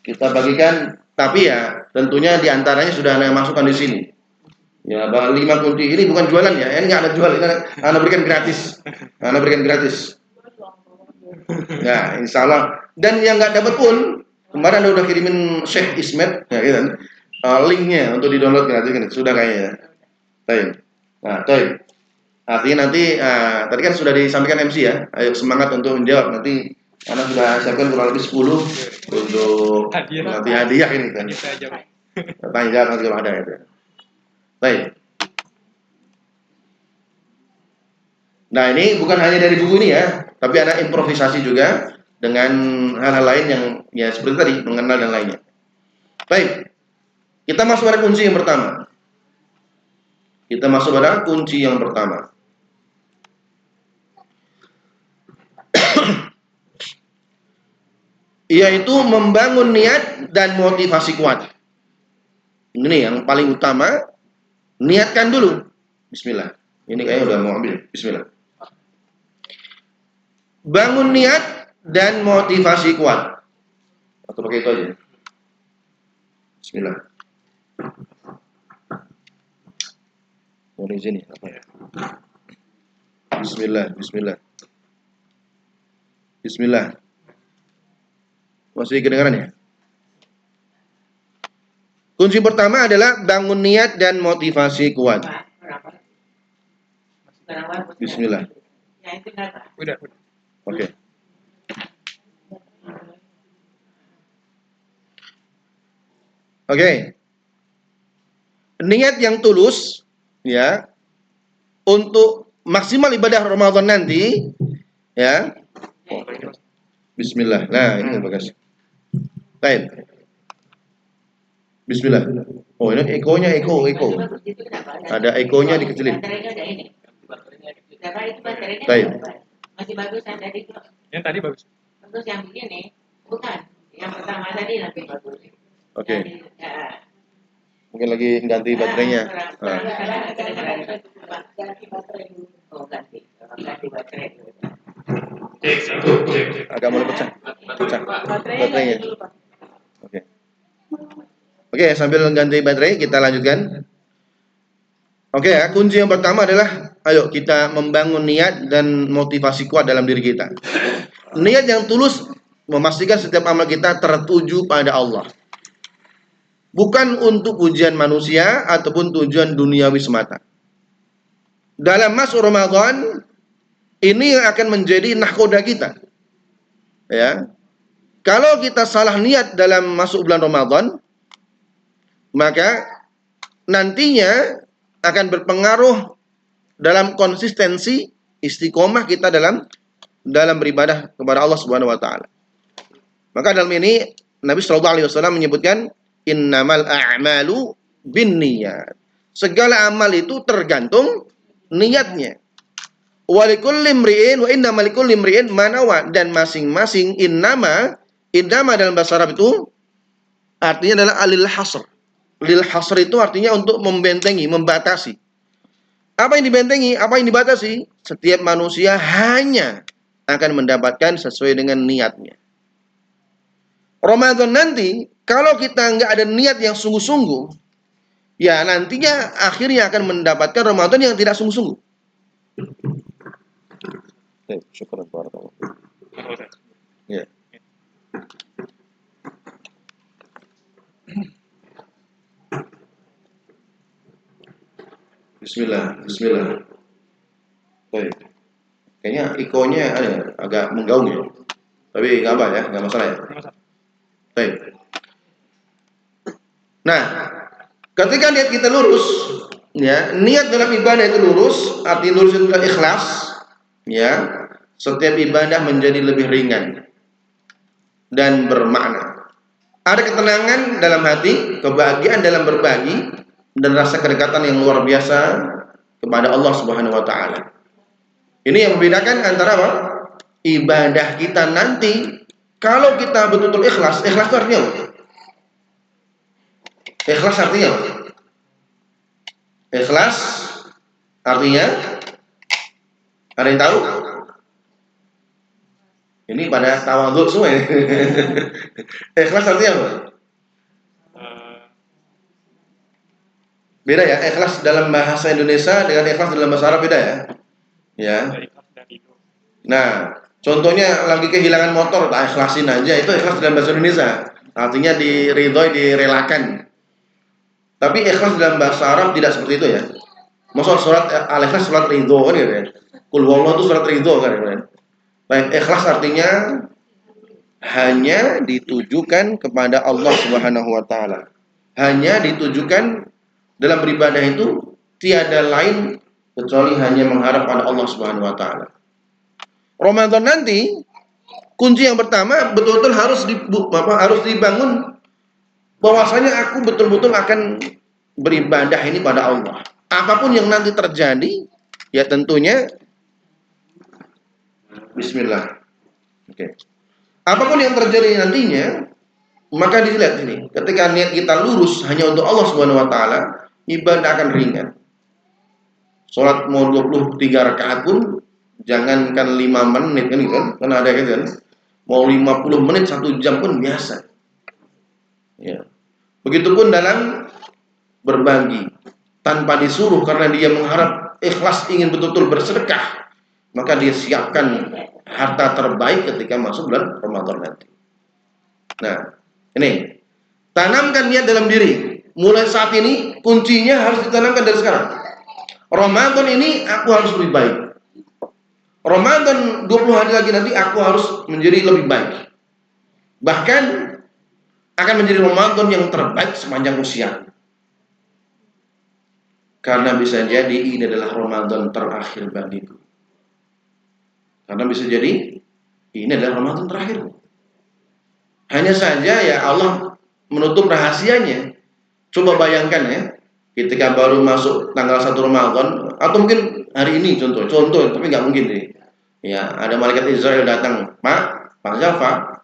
kita bagikan, tapi ya tentunya diantaranya sudah Anda masukkan di sini. Ya, 5 kunci ini bukan jualan ya, ini nggak ada jual, ini Anda berikan gratis. Ya, insya Allah. Dan yang nggak dapat pun, kemarin Anda udah kirimin Syekh Ismet, ya gitu, linknya untuk di-download gratis kan, sudah kayaknya. Nah, artinya nanti tadi kan sudah disampaikan MC ya. Ayo semangat untuk menjawab. Nanti karena sudah siapkan kurang lebih 10 untuk nanti hadiah ini kan. Tanya jawab nanti kalau ada itu. Baik. Nah, ini bukan hanya dari buku ini ya, tapi ada improvisasi juga dengan hal-hal lain yang ya seperti tadi mengenal dan lainnya. Baik. Kita masuk pada kunci yang pertama. Yaitu membangun niat dan motivasi kuat. Ini yang paling utama. Niatkan dulu. Bismillah. Ini kayaknya udah mau ambil. Bismillah. Bangun niat dan motivasi kuat. Atau pakai itu aja. Bismillah. Mohon izin ya, apa ya? Bismillah. Bismillah. Masih kedengaran ya? Kunci pertama adalah bangun niat dan motivasi kuat. Bismillah. Udah. Oke. Oke. Niat yang tulus ya untuk maksimal ibadah Ramadan nanti ya. Bismillah. Nah, ini bagus. Baik. Bismillah. Oh, ini ekonya eko. Ada ekonya dikecilin. Baik. Masih bagus yang tadi itu. Yang tadi bagus. Bagus yang begini, bukan. Yang pertama tadi lebih bagus. Oke. Mungkin lagi ganti baterainya. Nah. Ganti baterai dulu. Oh, ganti baterai dulu. Agak mulai pecah baterainya. Oke. Oke, sambil ganti baterai kita lanjutkan. Oke ya, kunci yang pertama adalah ayo kita membangun niat dan motivasi kuat dalam diri kita. Niat yang tulus memastikan setiap amal kita tertuju pada Allah. Bukan untuk pujian manusia ataupun tujuan duniawi semata. Dalam masuk Ramadan ini yang akan menjadi nahkoda kita. Ya. Kalau kita salah niat dalam masuk bulan Ramadan, maka nantinya akan berpengaruh dalam konsistensi istiqomah kita dalam beribadah kepada Allah Subhanahu wa taala. Maka dalam ini Nabi sallallahu alaihi wasallam menyebutkan innamal a'malu binniyat. Segala amal itu tergantung niatnya. Walikulli imri'in wa innamal likulli imri'in ma nawa, dan masing-masing innama dalam bahasa Arab itu artinya adalah alil hasr. Lil hasr itu artinya untuk membentengi, membatasi. Apa yang dibentengi, apa yang dibatasi? Setiap manusia hanya akan mendapatkan sesuai dengan niatnya. Ramadan nanti, kalau kita nggak ada niat yang sungguh-sungguh, ya nantinya akhirnya akan mendapatkan Ramadan yang tidak sungguh-sungguh. Syukur barakallahu. Ya. Bismillah. Baik. Kayaknya ikonya agak menggaung ya. Tapi nggak apa ya, nggak masalah ya. Baik. Nah, ketika niat kita lurus, ya, niat dalam ibadah itu lurus, arti lurus itu adalah ikhlas, ya. Setiap ibadah menjadi lebih ringan dan bermakna. Ada ketenangan dalam hati, kebahagiaan dalam berbagi, dan rasa kedekatan yang luar biasa kepada Allah Subhanahu wa taala. Ini yang membedakan antara apa? Ibadah kita nanti kalau kita betul-betul ikhlas. Ikhlas itu artinya apa? Ikhlas artinya apa? Ikhlas artinya ada yang tahu? Ini pada tawadhu semua ya. Ikhlas artinya apa? Beda ya, ikhlas dalam bahasa Indonesia dengan ikhlas dalam bahasa Arab beda ya. Ya. Nah, contohnya lagi kehilangan motor, tak ikhlasin aja, itu ikhlas dalam bahasa Indonesia. Artinya diridhoi, direlakan. Tapi ikhlas dalam bahasa Arab tidak seperti itu ya. Maksud surat al-ikhlas surat ridho kan gitu ya. Qul huwallahu itu surat ridho kan. Baik, ikhlas artinya hanya ditujukan kepada Allah Subhanahu wa taala. Hanya ditujukan dalam beribadah itu tiada lain kecuali hanya mengharap pada Allah Subhanahu wa taala. Ramadan nanti kunci yang pertama betul-betul harus dibangun bahwasanya aku betul-betul akan beribadah ini pada Allah. Apapun yang nanti terjadi, ya tentunya bismillah. Oke. Apapun yang terjadi nantinya, maka dilihat ini. Ketika niat kita lurus hanya untuk Allah Subhanahu wa taala, ibadah akan ringan. Salat mau 23 rakaat pun jangankan 5 menit kan gitu kan. Karena ada gitu kan. Mau 50 menit 1 jam pun biasa. Ya. Begitupun dalam berbagi tanpa disuruh karena dia mengharap ikhlas ingin betul-betul bersedekah. maka dia siapkan harta terbaik ketika masuk bulan Ramadan nanti. Nah, ini tanamkan niat dalam diri. Mulai saat ini kuncinya harus ditanamkan dari sekarang. Ramadan ini aku harus lebih baik. Ramadan 20 hari lagi nanti aku harus menjadi lebih baik. Bahkan akan menjadi Ramadan yang terbaik sepanjang usia. Karena bisa jadi ini adalah Ramadan terakhir bagiku. Karena bisa jadi ini adalah Ramadan terakhir. Hanya saja ya Allah menutup rahasianya. Coba bayangkan ya, ketika baru masuk tanggal 1 Ramadan, atau mungkin hari ini contoh, tapi nggak mungkin nih. Ya, ada malaikat Israel datang, Pak Jafar.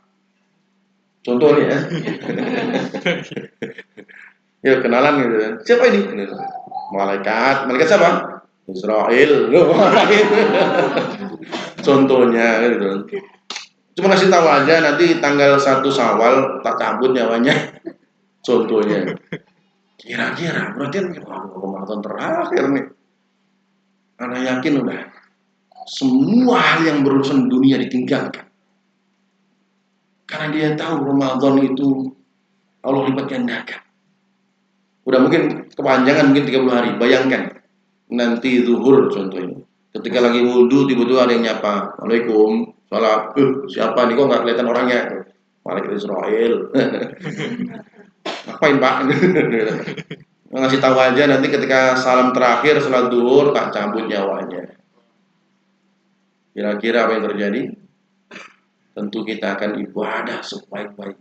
Contohnya ya. Ya kenalan gitu. Siapa ini? Malaikat siapa? Israel. Contohnya gitu. Cuma kasih tahu aja nanti tanggal 1 Syawal tak cabut nyawanya. Contohnya. Kira-kira berarti Ramadan terakhir nih. Anak yakin udah semua hal yang berurusan dunia ditinggalkan. Karena dia tahu Ramadan itu Allah lipat gandakan. Udah mungkin kepanjangan mungkin 30 hari. Bayangkan nanti zuhur contohnya. Ketika lagi wudhu tiba-tiba ada yang nyapa, Waalaikum salam. Siapa nih kok nggak kelihatan orangnya? Malaikat Israel. Ngapain Pak? Ngasih tahu aja nanti ketika salam terakhir salat zuhur tak cabut nyawanya. Kira-kira apa yang terjadi? Tentu kita akan ibadah sebaik-baik.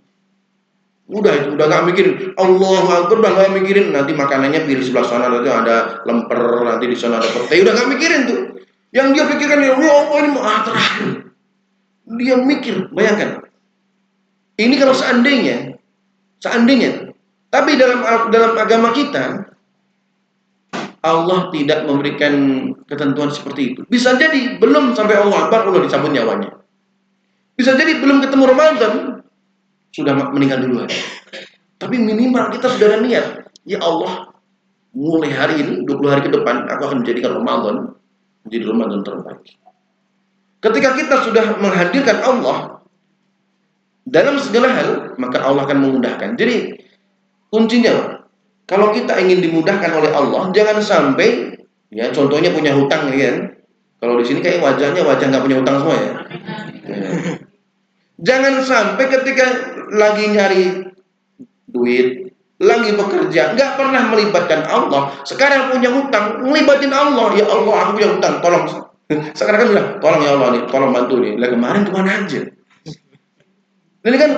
Udah gak mikirin Allahu Akbar, udah gak mikirin nanti makanannya pilih sebelah sana nanti ada lemper, nanti di sana ada pete, udah gak mikirin tuh. Yang dia pikirkan ya Allah ini terakhir. Dia mikir, bayangkan. Ini kalau seandainya, tapi dalam agama kita Allah tidak memberikan ketentuan seperti itu. Bisa jadi belum sampai Allah Akbar udah dicabut nyawanya. Bisa jadi belum ketemu Ramadan sudah meninggal duluan. Tapi minimal kita sudah ada niat. Ya Allah, mulai hari ini 20 hari ke depan aku akan menjadikan Ramadan menjadi Ramadan terbaik. Ketika kita sudah menghadirkan Allah dalam segala hal, maka Allah akan memudahkan. Jadi kuncinya, kalau kita ingin dimudahkan oleh Allah, jangan sampai ya contohnya punya hutang ya kan. Kalau di sini kayak wajah nggak punya hutang semua ya. Jangan sampai ketika lagi nyari duit, lagi bekerja, nggak pernah melibatkan Allah. Sekarang punya hutang, melibatin Allah. Ya Allah, aku punya hutang, tolong. Sekarang kan bilang, tolong ya Allah nih, tolong bantu nih. Lah kemarin kemana aja? Ini kan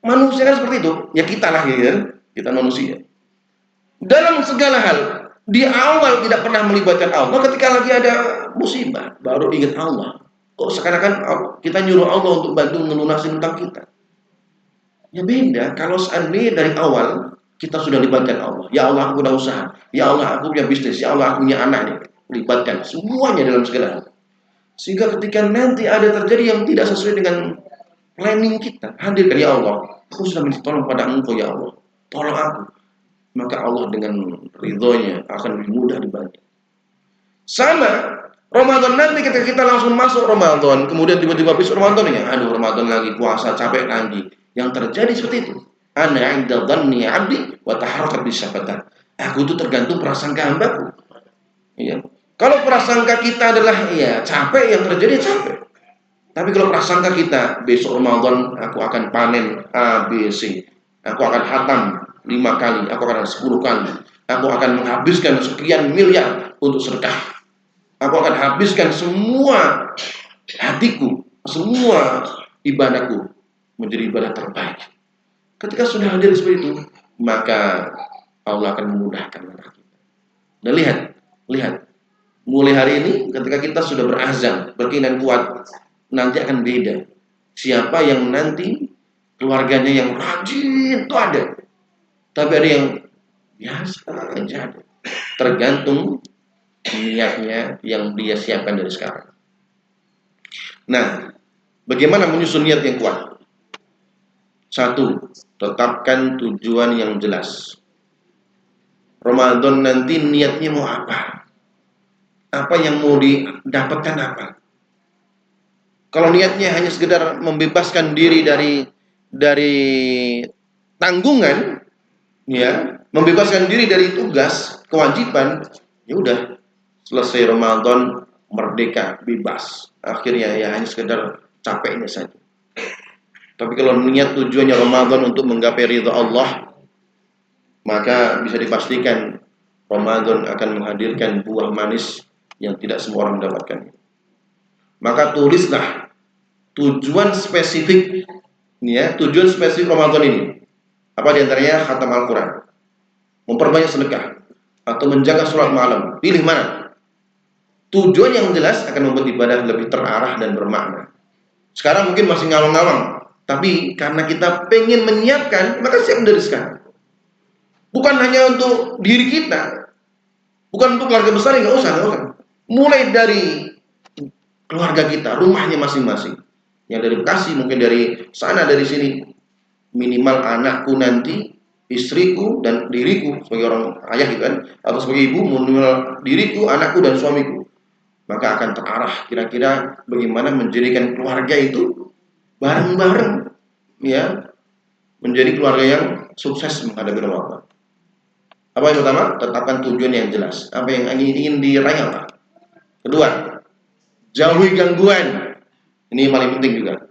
manusia kan seperti itu. Ya kita lah ya, kita manusia. Dalam segala hal, di awal tidak pernah melibatkan Allah. Ketika lagi ada musibah, baru ingat Allah. Kok sekarang kan kita nyuruh Allah untuk bantu melunasin hutang kita? Ya beda. Kalau seandainya dari awal kita sudah libatkan Allah. Ya Allah aku udah usaha. Ya Allah aku punya bisnis. Ya Allah aku punya anak nih. Libatkan semuanya dalam segala hal. Sehingga ketika nanti ada terjadi yang tidak sesuai dengan planning kita, hadirkan ya Allah. Aku sudah minta tolong pada Engkau ya Allah. Tolong aku. Maka Allah dengan ridhonya akan lebih mudah dibantu. Sama Ramadan nanti ketika kita langsung masuk Ramadan, kemudian tiba-tiba habis Ramadan ya, aduh Ramadan lagi puasa capek lagi. Yang terjadi seperti itu. Ana 'inda dhanni 'abdi wa taharakat bisyafatan. Aku itu tergantung prasangka hambaku. Iya. Kalau prasangka kita adalah ya capek, yang terjadi capek. Tapi kalau prasangka kita besok Ramadan aku akan panen A, B, C. Aku akan hatam 5 kali, aku akan 10 kali. Aku akan menghabiskan sekian miliar untuk sedekah. Aku akan habiskan semua hatiku, semua ibadahku menjadi ibadah terbaik. Ketika sudah hadir seperti itu, maka Allah akan memudahkan langkah kita. Dan lihat, mulai hari ini ketika kita sudah berazam, berkeinginan kuat, nanti akan beda. Siapa yang nanti keluarganya yang rajin itu ada, tapi ada yang biasa aja ada. Tergantung niatnya yang dia siapkan dari sekarang. Nah, bagaimana menyusun niat yang kuat? 1, tetapkan tujuan yang jelas. Ramadan nanti niatnya mau apa? Apa yang mau didapatkan apa? Kalau niatnya hanya sekedar membebaskan diri dari tanggungan, ya, membebaskan diri dari tugas, kewajiban, ya udah, selesai Ramadan merdeka, bebas. Akhirnya ya hanya sekedar capeknya saja. Tapi kalau niat tujuannya Ramadan untuk menggapai ridha Allah, maka bisa dipastikan Ramadan akan menghadirkan buah manis yang tidak semua orang mendapatkan. Maka tulislah tujuan spesifik, ya, tujuan spesifik Ramadan ini. Apa diantaranya? Khatam Al-Quran, memperbanyak sedekah, atau menjaga sholat malam. Pilih mana? Tujuan yang jelas akan membuat ibadah lebih terarah dan bermakna. Sekarang mungkin masih ngawang-ngawang, tapi karena kita pengen menyiapkan, maka siap dari sekarang. Bukan hanya untuk diri kita, bukan untuk keluarga besar, nggak usah. Mulai dari keluarga kita, rumahnya masing-masing. Yang dari Bekasi, mungkin dari sana, dari sini. Minimal anakku nanti, istriku, dan diriku sebagai orang ayah gitu kan, atau sebagai ibu, minimal diriku, anakku, dan suamiku. Maka akan terarah kira-kira bagaimana menjadikan keluarga itu bareng-bareng, ya, menjadi keluarga yang sukses menghadapi Ramadan. Apa yang pertama? Tetapkan tujuan yang jelas. Apa yang ingin diraih apa? Kedua, jauhi gangguan. Ini paling penting juga.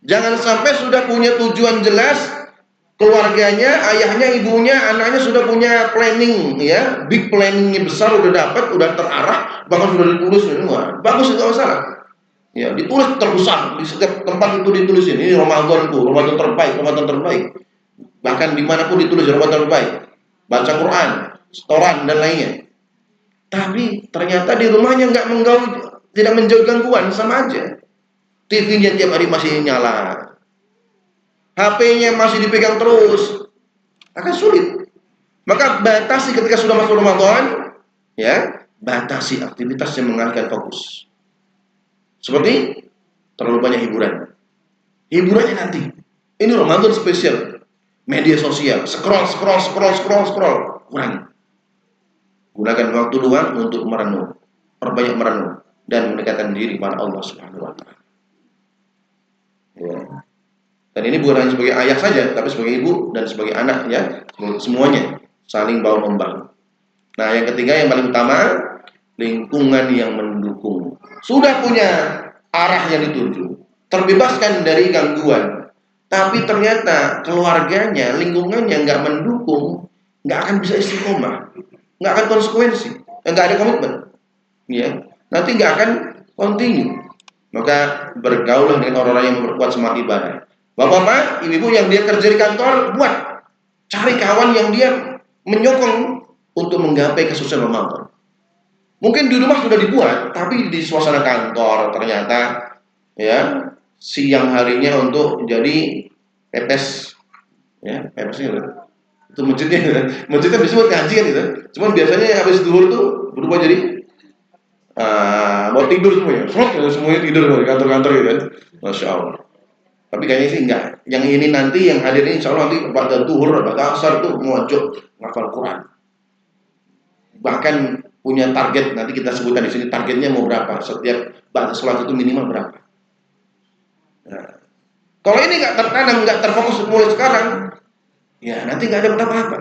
Jangan sampai sudah punya tujuan jelas, keluarganya, ayahnya, ibunya, anaknya sudah punya planning, ya, big planningnya besar, udah dapat, udah terarah, bahkan sudah ditulis semua. Bagus, itu masalah. Ya, ditulis terbesar di setiap tempat itu ditulisin. Ini Ramadanku, Ramadan terbaik. Bahkan dimanapun ditulis Ramadan terbaik. Baca Quran, setoran dan lainnya. Tapi ternyata di rumahnya tidak menjauh gangguan, sama aja. TV-nya tiap hari masih nyala, HP-nya masih dipegang terus, akan sulit. Maka batasi ketika sudah masuk Ramadan, ya, batasi aktivitas yang mengalihkan fokus. Seperti terlalu banyak hiburan. Hiburannya nanti. Ini Ramadan spesial. Media sosial, scroll. Kurangi. Gunakan waktu luang untuk merenung. Perbanyak merenung dan mendekatkan diri kepada Allah Subhanahu wa taala. Ya. Dan ini bukan hanya sebagai ayah saja, tapi sebagai ibu dan sebagai anak, ya, semuanya saling bahu membahu. Nah, yang ketiga yang paling utama, lingkungan yang mendukung. Sudah punya arah yang dituju, terbebaskan dari gangguan, tapi ternyata keluarganya, lingkungannya nggak mendukung, nggak akan bisa istiqomah, nggak akan konsekuensi, nggak ada komitmen, ya, nanti nggak akan continue. Maka bergaullah dengan orang-orang yang memperkuat semangat ibadah. Bapak-bapak, ibu-ibu yang dia kerja di kantor, cari kawan yang dia menyokong untuk menggapai kesuksesan Ramadan. Mungkin di rumah sudah dibuat, tapi di suasana kantor ternyata, ya, siang harinya untuk jadi pepes, ya, pepes itu masjidnya bisa buat ngaji kan gitu. Cuman biasanya habis zuhur tuh berubah jadi mau tidur semuanya tidur di kantor-kantor gitu kan. Masya Allah. Tapi kayaknya sih enggak. Yang ini nanti yang hadir ini insya Allah nanti pada zuhur, pada asar tuh mojok ngafal Quran. Bahkan punya target, nanti kita sebutkan di sini targetnya mau berapa. Setiap baca sholat itu minimal berapa. Nah, kalau ini nggak tertanam, nggak terfokus mulai sekarang, ya nanti nggak ada apa-apa.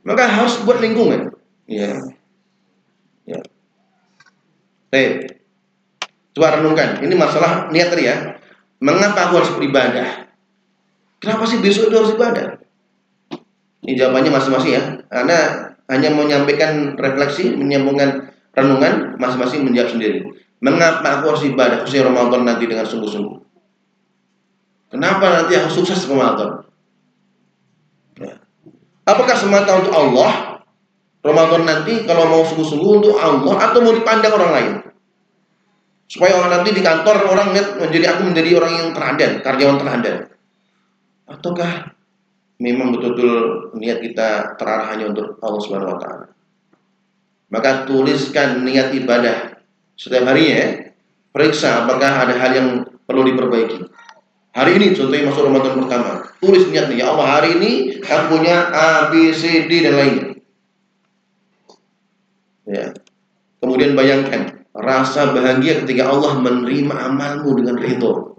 Maka harus buat lingkungan. Ya. Coba renungkan. Ini masalah niat tadi ya. Mengapa aku harus beribadah? Kenapa sih besok itu harus ibadah? Ini jawabannya masing-masing ya. Anda hanya menyampaikan refleksi, menyambungkan renungan, masing-masing menjawab sendiri. Mengapa aku harus ibadah khususnya Ramadan nanti dengan sungguh-sungguh? Kenapa nanti aku sukses Ramadan? Ya. Apakah semata untuk Allah? Ramadan nanti kalau mau sungguh-sungguh untuk Allah atau mau dipandang orang lain? Supaya orang nanti di kantor orang lihat aku menjadi orang yang teladan, karyawan teladan. Ataukah memang betul-betul niat kita terarah hanya untuk Allah Subhanahu wa taala? Maka tuliskan niat ibadah setiap harinya ya. Periksa apakah ada hal yang perlu diperbaiki. Hari ini contohnya masuk Ramadan pertama, tulis niatnya, ya Allah hari ini aku punya A, B, C, D dan lainnya. Ya. Kemudian bayangkan rasa bahagia ketika Allah menerima amalmu dengan ridho.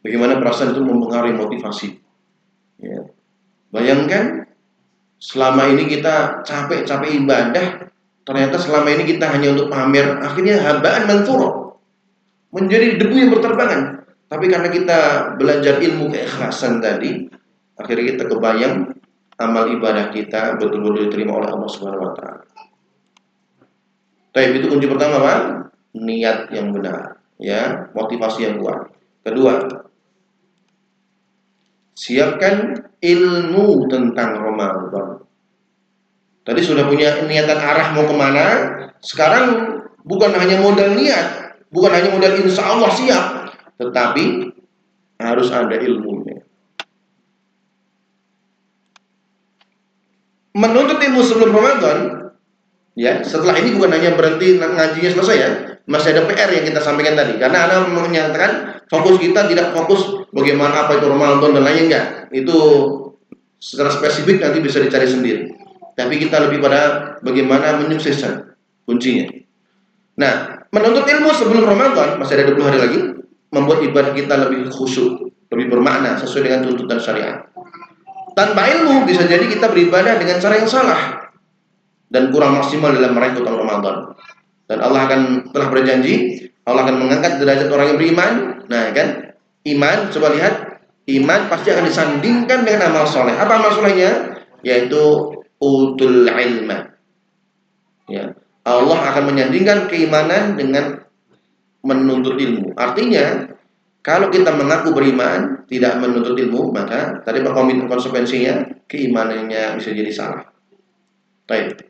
Bagaimana perasaan itu mempengaruhi motivasi. Ya. Bayangkan selama ini kita capek-capek ibadah, ternyata selama ini kita hanya untuk pamer, akhirnya habaan manthura, menjadi debu yang berterbangan. Tapi karena kita belajar ilmu keikhlasan tadi, akhirnya kita kebayang amal ibadah kita betul-betul diterima oleh Allah Subhanahu wa taala. Tapi itu kunci pertama, Pak, niat yang benar, ya, motivasi yang kuat. Kedua, siapkan ilmu tentang Ramadan. Tadi sudah punya niatan arah mau kemana. Sekarang bukan hanya modal niat, bukan hanya modal insya Allah siap, tetapi harus ada ilmunya. Menuntut ilmu sebelum Ramadan, ya, setelah ini bukan hanya berhenti ngajinya selesai ya, masih ada PR yang kita sampaikan tadi. Karena Anda menyatakan fokus kita tidak fokus bagaimana apa itu Ramadan dan lainnya, enggak. Itu secara spesifik nanti bisa dicari sendiri. Tapi kita lebih pada bagaimana menyukseskan kuncinya. Nah, menuntut ilmu sebelum Ramadan, masih ada 20 hari lagi, membuat ibadah kita lebih khusyuk, lebih bermakna sesuai dengan tuntutan syariat. Tanpa ilmu bisa jadi kita beribadah dengan cara yang salah dan kurang maksimal dalam meraih keutamaan Ramadan. Dan Allah telah berjanji, Allah akan mengangkat derajat orang yang beriman. Nah, kan? Iman, coba lihat, iman pasti akan disandingkan dengan amal soleh. Apa amal solehnya? Yaitu utul ilma. Ya, Allah akan menyandingkan keimanan dengan menuntut ilmu. Artinya, kalau kita mengaku beriman, tidak menuntut ilmu, maka tadi konsekuensinya keimanannya bisa jadi salah. Baik.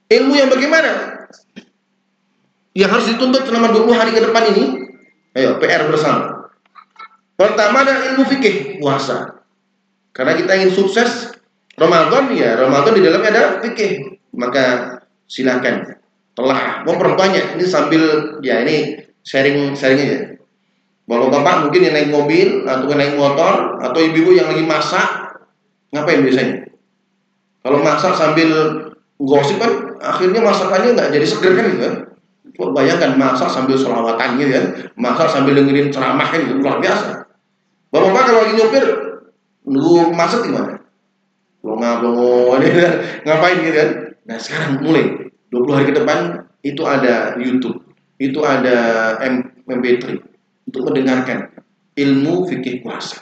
Ilmu yang bagaimana? Yang harus dituntut selama 20 hari ke depan ini. Ayo, PR bersama. Pertama ada ilmu fikih puasa. Karena kita ingin sukses Ramadan, ya Ramadan di dalamnya ada fikih. Maka silakan telah memperbanyak ini sambil ya ini sharing aja. Bapak-bapak mungkin yang naik mobil atau naik motor atau ibu-ibu yang lagi masak, ngapain biasanya? Kalau masak sambil gosip kan akhirnya masakannya nggak jadi seger kan gitu kan? Bayangkan masak sambil sholawatan gitu kan, masak sambil dengerin ceramah kan gitu, luar biasa. Bapak-bapak kalau lagi nyopir nunggu masak gimana? Belum ngapain gitu kan? Nah sekarang mulai 20 hari ke depan itu ada YouTube, itu ada MP3 untuk mendengarkan ilmu fikih puasa.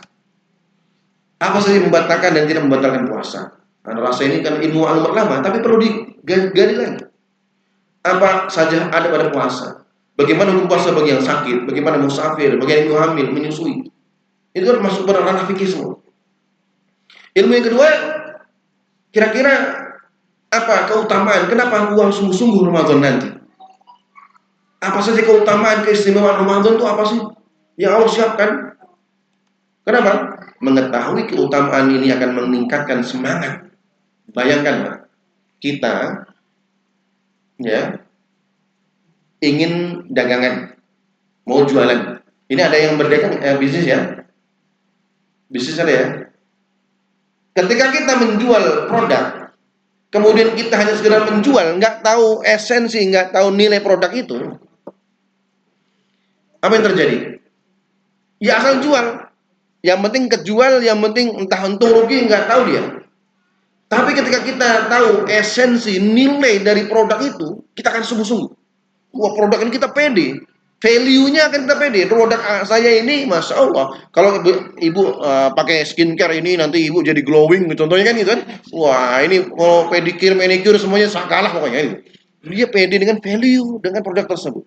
Apa saja yang membatalkan dan tidak membatalkan puasa? Nah, rasa ini kan ilmu amat lama, tapi perlu digali lagi. Apa saja ada pada puasa? Bagaimana hukum puasa bagi yang sakit? Bagaimana musafir? Bagaimana yang hamil, menyusui? Itu kan masuk pada ranah fikih semua. Ilmu yang kedua, kira-kira apa keutamaan? Kenapa aku harus sungguh-sungguh Ramadan nanti? Apa saja keutamaan, keistimewaan Ramadan itu apa sih yang Allah siapkan? Kenapa? Mengetahui keutamaan ini akan meningkatkan semangat. Bayangkan, Pak, kita ya ingin dagangan, mau jualan. Ini ada yang berdagang bisnis ya, bisnis ada ya. Ketika kita menjual produk, kemudian kita hanya sekedar menjual, nggak tahu esensi, nggak tahu nilai produk itu, apa yang terjadi? Ya asal jual, yang penting kejual, yang penting entah untung rugi nggak tahu dia. Tapi ketika kita tahu esensi nilai dari produk itu, kita akan sungguh-sungguh. Wah, produk ini kita pede, value-nya akan kita pede. Produk saya ini, masya Allah, kalau ibu pakai skincare ini nanti ibu jadi glowing, contohnya kan gitu kan. Wah, ini kalau pedicure, manicure semuanya kalah pokoknya. Dia pede dengan value dengan produk tersebut.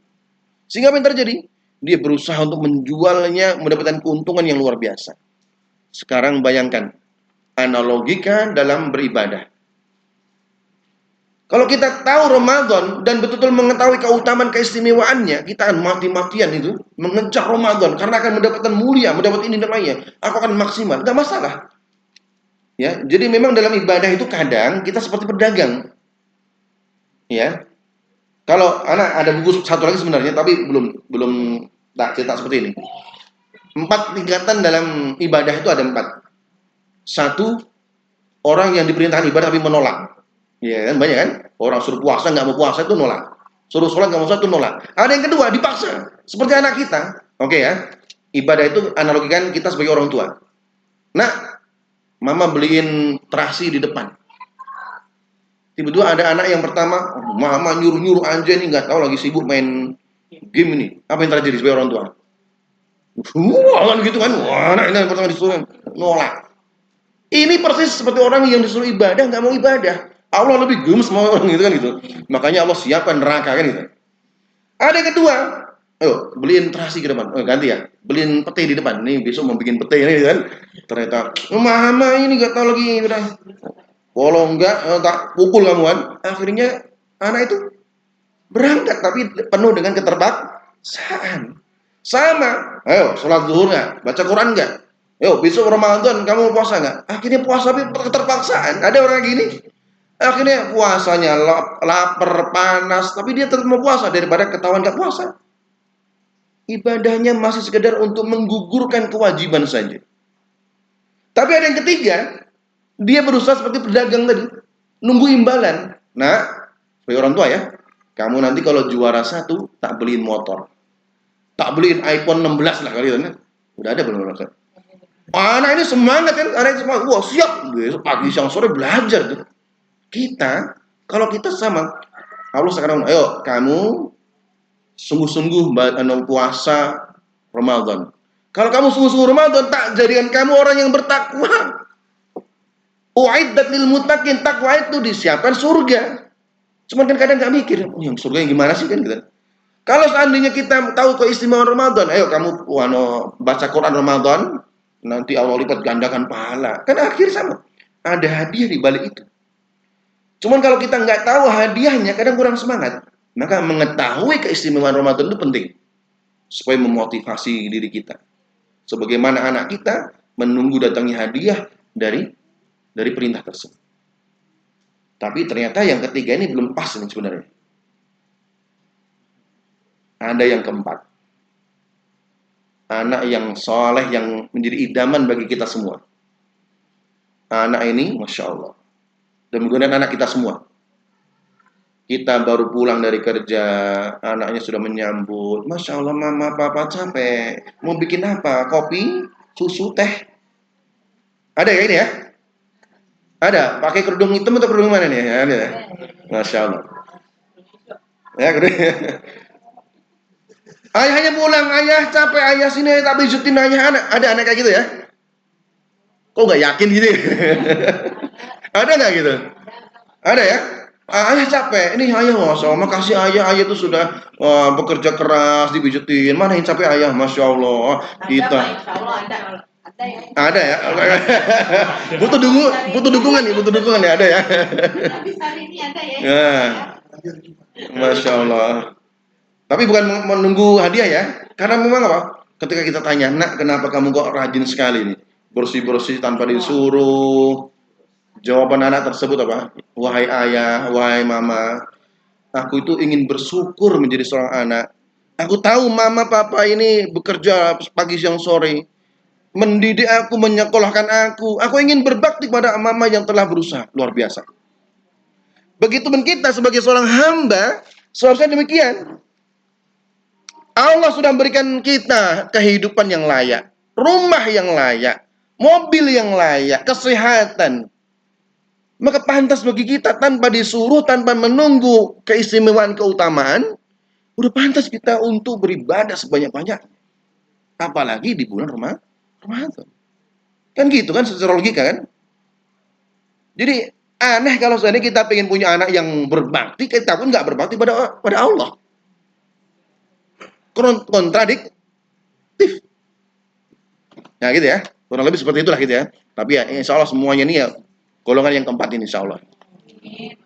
Sehingga apa yang terjadi? Dia berusaha untuk menjualnya, mendapatkan keuntungan yang luar biasa. Sekarang bayangkan analogikan dalam beribadah. Kalau kita tahu Ramadan dan betul-betul mengetahui keutamaan keistimewaannya, kita akan mati-matian itu mengejar Ramadan karena akan mendapatkan mulia, mendapat ini dan lainnya. Aku akan maksimal, nggak masalah. Ya, jadi memang dalam ibadah itu kadang kita seperti pedagang. Ya, kalau anak ada buku satu lagi sebenarnya, tapi belum tak cetak seperti ini. 4 tingkatan dalam ibadah itu ada 4. 1, orang yang diperintahkan ibadah tapi menolak. Ya kan, banyak kan? Orang suruh puasa nggak mau puasa itu nolak. Suruh sholat nggak mau sholat itu nolak. Ada yang kedua dipaksa, seperti anak kita. Oke ya, ibadah itu analogikan kita sebagai orang tua. Nah, mama beliin terasi di depan. Tiba-tiba ada anak yang pertama, mama nyuruh-nyuruh aja nih, nggak tahu lagi sibuk main game ini. Apa yang terjadi sebagai orang tua? Wah, kan gitu kan. Wah, anak ini yang pertama disuruh nolak. Ini persis seperti orang yang disuruh ibadah nggak mau ibadah. Allah lebih gemes sama orang gitu kan gitu. Makanya Allah siapkan neraka kan gitu. Ada yang kedua, ayo beliin terasi ke depan. Oh, ganti ya, beliin pete di depan. Nih besok mau bikin pete ini kan. Ternyata, mama ini nggak tahu lagi udah. Kalau enggak, tak pukul kamu kan. Akhirnya anak itu berangkat tapi penuh dengan keterpaksaan. Sama, ayo sholat zuhur nggak? Baca Quran nggak? Yo, besok Ramadan kamu puasa nggak? Akhirnya puasa tapi keterpaksaan. Ada orang gini. Akhirnya puasanya lapar, panas, tapi dia tetap mau puasa daripada ketahuan nggak puasa. Ibadahnya masih sekedar untuk menggugurkan kewajiban saja. Tapi ada yang ketiga, dia berusaha seperti pedagang tadi, nunggu imbalan. Nah, sebagai orang tua ya, kamu nanti kalau juara 1, tak beliin motor. Tak beliin iPhone 16 lah kali ya. Udah ada belum? Anak ini semangat kan, anak ini semangat. Wah siap, besok pagi siang sore belajar tuh. Kita, kalau kita sama, Allah sekarang, ayo kamu sungguh-sungguh puasa Ramadan. Kalau kamu sungguh-sungguh Ramadan, tak jadikan kamu orang yang bertakwa. Uiddat lil muttaqin, takwa itu disiapkan surga. Cuman kan kadang nggak mikir, yang surga yang gimana sih kan gitu. Kalau seandainya kita tahu keistimewaan Ramadan, ayo kamu baca Quran Ramadan, nanti Allah lipat gandakan pahala. Kan akhir sama. Ada hadiah di balik itu. Cuman kalau kita nggak tahu hadiahnya, kadang kurang semangat. Maka mengetahui keistimewaan Ramadan itu penting. Supaya memotivasi diri kita. Sebagaimana anak kita menunggu datangnya hadiah dari perintah tersebut. Tapi ternyata yang ketiga ini belum pas nih sebenarnya. Ada yang keempat. Anak yang soleh yang menjadi idaman bagi kita semua. Anak ini, Masya Allah. Dan menggunakan anak kita semua. Kita baru pulang dari kerja, anaknya sudah menyambut. Masya Allah, mama, papa capek. Mau bikin apa? Kopi, susu, teh. Ada ya ini ya? Ada. Pakai kerudung hitam atau kerudung mana nih? Ada ya? Masya Allah. Ya, kerudung. Ayahnya pulang, ayah capek, ayah sini, tak pijutin ayah anak. Ada anak kayak gitu ya? Kok nggak yakin gitu? Ada nggak gitu? Ada ya? Ayah capek, ini ayah Masya Allah, makasih ayah itu sudah bekerja keras, dipijetin. Mana yang capek ayah, Masya Allah. Kita ada ya? butuh dukungan nih, ada ya? Ya. Masya Allah. Tapi bukan menunggu hadiah ya, karena memang apa? Ketika kita tanya, nak kenapa kamu kok rajin sekali nih? Bersih-bersih tanpa disuruh. Jawaban anak tersebut apa? Wahai ayah, wahai mama, aku itu ingin bersyukur menjadi seorang anak. Aku tahu mama papa ini bekerja pagi siang sore, mendidik aku, menyekolahkan aku. Aku ingin berbakti pada mama yang telah berusaha. Luar biasa. Begitupun kita sebagai seorang hamba, seharusnya demikian. Allah sudah memberikan kita kehidupan yang layak, rumah yang layak, mobil yang layak, kesehatan. Maka pantas bagi kita tanpa disuruh, tanpa menunggu keistimewaan, keutamaan, udah pantas kita untuk beribadah sebanyak-banyak. Apalagi di bulan Ramadan. Kan gitu kan secara logika kan? Jadi aneh kalau seandainya kita pengen punya anak yang berbakti, kita pun nggak berbakti pada Allah. Kontradiktif. Ya gitu ya. Kurang lebih seperti itulah gitu ya. Tapi ya insya Allah semuanya ini ya golongan yang keempat ini insya Allah.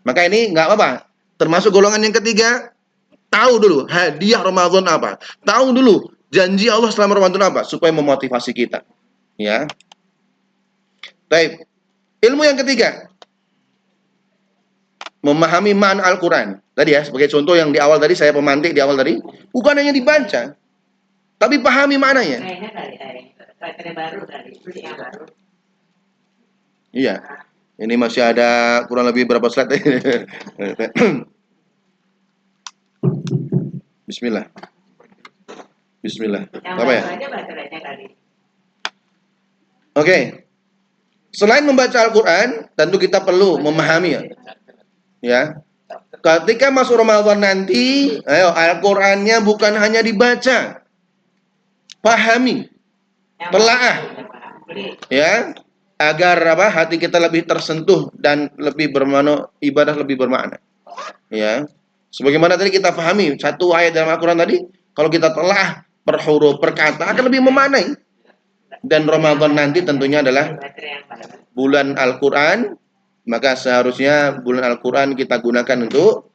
Maka ini nggak apa-apa. Termasuk golongan yang ketiga, tahu dulu hadiah Ramadan apa. Tahu dulu janji Allah selama Ramadan apa. Supaya memotivasi kita. Ya. Baik. Ilmu yang ketiga. Memahami makna Al-Quran. Tadi ya, sebagai contoh yang di awal tadi, saya pemantik di awal tadi. Bukan hanya dibaca. Tapi pahami maknanya. Iya. Ini masih ada kurang lebih berapa slide. Bismillah. Bismillah. Yang Apa ya? baru aja baca aja kali. Oke. Selain membaca Al-Quran, tentu kita perlu memahami ya. Ya. Ketika masuk Ramadan nanti, ayo Al-Qur'annya bukan hanya dibaca, pahami, Yang telaah, beli. ya, agar apa? Hati kita lebih tersentuh dan lebih bermakna, ibadah lebih bermakna. Ya. Sebagaimana tadi kita pahami satu ayat dalam Al-Qur'an tadi, kalau kita telah per huruf, per kata akan lebih memaknai. Dan Ramadan nanti tentunya adalah Baterai yang baru. bulan Al-Qur'an, maka seharusnya bulan Al-Qur'an kita gunakan untuk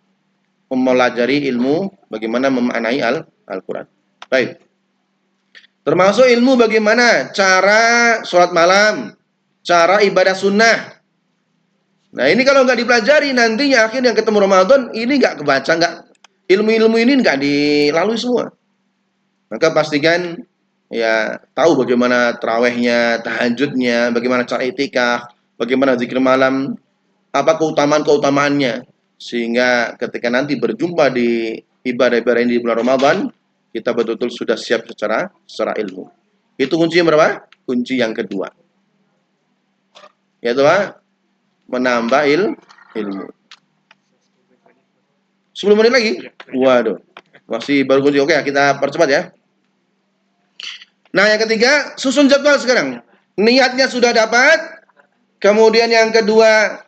mempelajari ilmu bagaimana memaknai Al-Quran. Baik. Termasuk ilmu bagaimana cara sholat malam, cara ibadah sunnah. Nah ini kalau nggak dipelajari nantinya akhirnya ketemu Ramadan ini nggak kebaca, nggak ilmu-ilmu ini nggak dilalui semua. Maka pastikan ya tahu bagaimana tarawehnya, tahajudnya, bagaimana cara itikaf, bagaimana zikir malam, apa keutamaan-keutamaannya. Sehingga ketika nanti berjumpa di ibadah-ibadah ini di bulan Ramadan, kita betul-betul sudah siap secara ilmu. Itu kunci yang berapa? Kunci yang kedua. Yaitu apa? Menambah ilmu. 10 menit lagi? Waduh. Masih baru kunci. Oke, kita percepat ya. Nah, yang ketiga, susun jadwal sekarang. Niatnya sudah dapat. Kemudian yang kedua,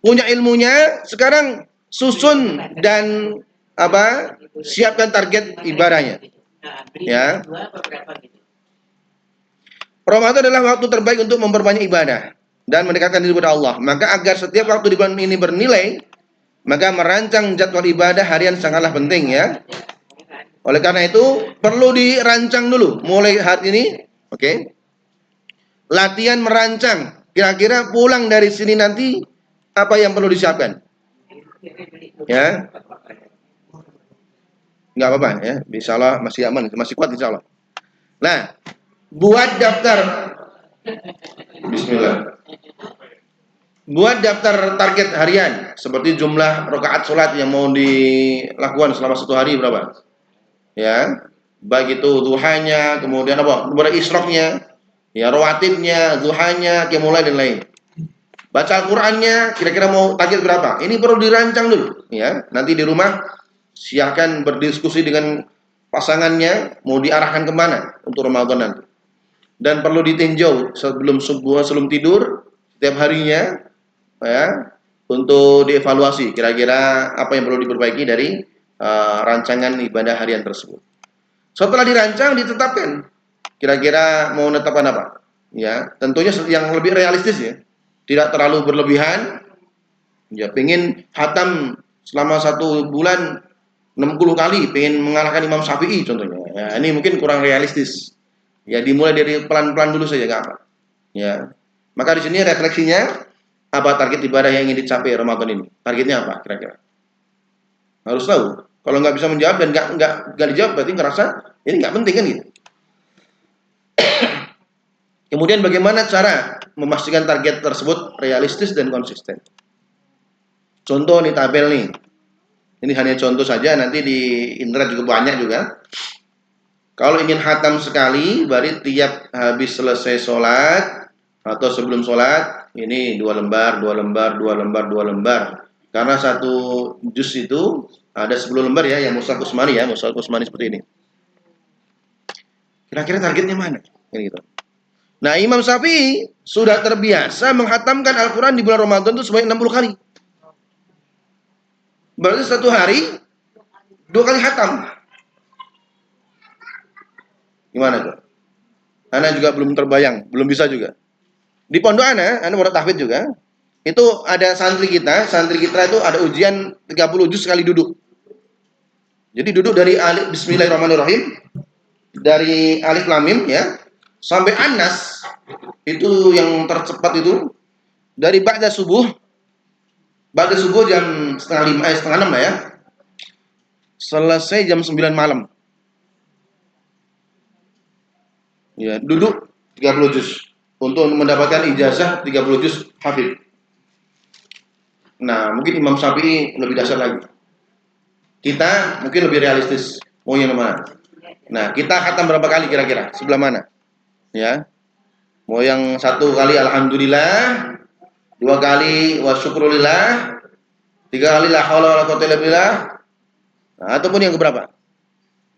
punya ilmunya, sekarang susun dan apa? Siapkan target ibadahnya. Nah, beli Ya. dua apa berapa gitu. Ramadan adalah waktu terbaik untuk memperbanyak ibadah dan mendekatkan diri kepada Allah. Maka agar setiap waktu di bulan ini bernilai, maka merancang jadwal ibadah harian sangatlah penting ya. Oleh karena itu perlu dirancang dulu mulai hari ini, oke? Latihan merancang. Kira-kira pulang dari sini nanti apa yang perlu disiapkan? Ya, nggak apa-apa ya. Insyaallah masih aman, masih kuat insyaallah. Nah, buat daftar. Bismillah. Buat daftar target harian seperti jumlah rakaat sholat yang mau dilakukan selama satu hari berapa? Ya, baik itu duhanya, kemudian apa? Kemudian isyroknya, ya rawatibnya, duhanya, qiyamul lail dan lain. Baca Al-Qur'annya kira-kira mau target berapa? Ini perlu dirancang dulu, ya. Nanti di rumah silakan berdiskusi dengan pasangannya mau diarahkan kemana untuk Ramadan nanti. Dan perlu ditinjau sebelum subuh, sebelum tidur setiap harinya, ya, untuk dievaluasi kira-kira apa yang perlu diperbaiki dari rancangan ibadah harian tersebut. Setelah dirancang ditetapkan kira-kira mau menetapkan apa, ya tentunya yang lebih realistis ya, tidak terlalu berlebihan. Ya pengen hatam selama satu bulan 60 kali, pengen mengalahkan Imam Syafi'i contohnya. Ya, ini mungkin kurang realistis. Ya dimulai dari pelan-pelan dulu saja, nggak apa. Ya, maka di sini refleksinya apa target ibadah yang ingin dicapai Ramadan ini? Targetnya apa kira-kira? Harus tahu. Kalau nggak bisa menjawab dan nggak dijawab berarti ngerasa ini nggak penting kan gitu. Kemudian bagaimana cara memastikan target tersebut realistis dan konsisten? Contoh nih tabel nih. Ini hanya contoh saja, nanti di internet juga banyak juga. Kalau ingin khatam sekali, berarti tiap habis selesai sholat atau sebelum sholat, ini 2 lembar, 2 lembar, 2 lembar, 2 lembar. Karena satu juz itu ada 10 lembar ya, yang Mushaf Utsmani ya, Mushaf Utsmani seperti ini. Kira-kira targetnya mana? Gitu. Nah, Imam Syafi'i sudah terbiasa menghatamkan Al-Quran di bulan Ramadan itu sebanyak 60 kali. Berarti satu hari 2 kali hatam. Gimana tuh? Ana juga belum terbayang, belum bisa juga. Di pondok Ana pondok tahfidz juga. Itu ada santri kita itu ada ujian 30 juz sekali duduk. Jadi duduk dari alif bismillahirrahmanirrahim, dari alif lam mim ya, sampai An-Nas itu yang tercepat itu dari ba'da subuh jam setengah 6 lah ya. Selesai jam 9 malam. Ya, duduk 30 juz untuk mendapatkan ijazah 30 juz hafid. Nah, mungkin Imam Syafi'i lebih dasar lagi. Kita mungkin lebih realistis. Mau yang mana? Nah, kita khatam berapa kali kira-kira? Sebelah mana? Ya. Mau yang satu kali alhamdulillah, dua kali wa syukrulillah, tiga kali la haula wala quwwata illa billah. Nah, ataupun yang keberapa?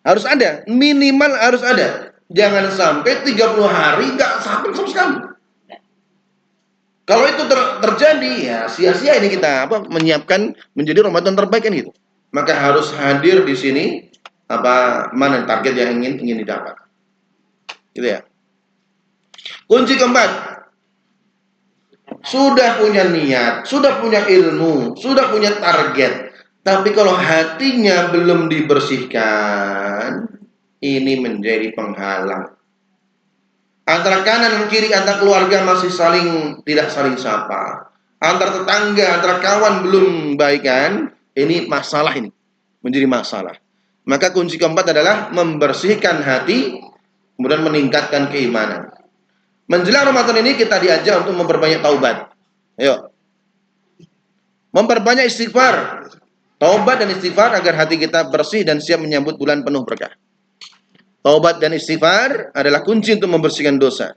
Harus ada, minimal harus ada. Jangan sampai 30 hari enggak sampai sama sekali. Kalau itu terjadi, ya sia-sia ini kita menyiapkan menjadi Ramadan terbaik kan gitu. Maka harus hadir di sini mana target yang ingin didapat. Gitu ya. Kunci keempat, sudah punya niat, sudah punya ilmu, sudah punya target, tapi kalau hatinya belum dibersihkan, ini menjadi penghalang. Antara kanan dan kiri, antara keluarga masih tidak saling sapa. Antara tetangga, antara kawan belum baikan, ini masalah ini. Menjadi masalah. Maka kunci keempat adalah membersihkan hati, kemudian meningkatkan keimanan. Menjelang Ramadan ini kita diajak untuk memperbanyak taubat. Ayo. Memperbanyak istighfar. Taubat dan istighfar agar hati kita bersih dan siap menyambut bulan penuh berkah. Taubat dan istighfar adalah kunci untuk membersihkan dosa.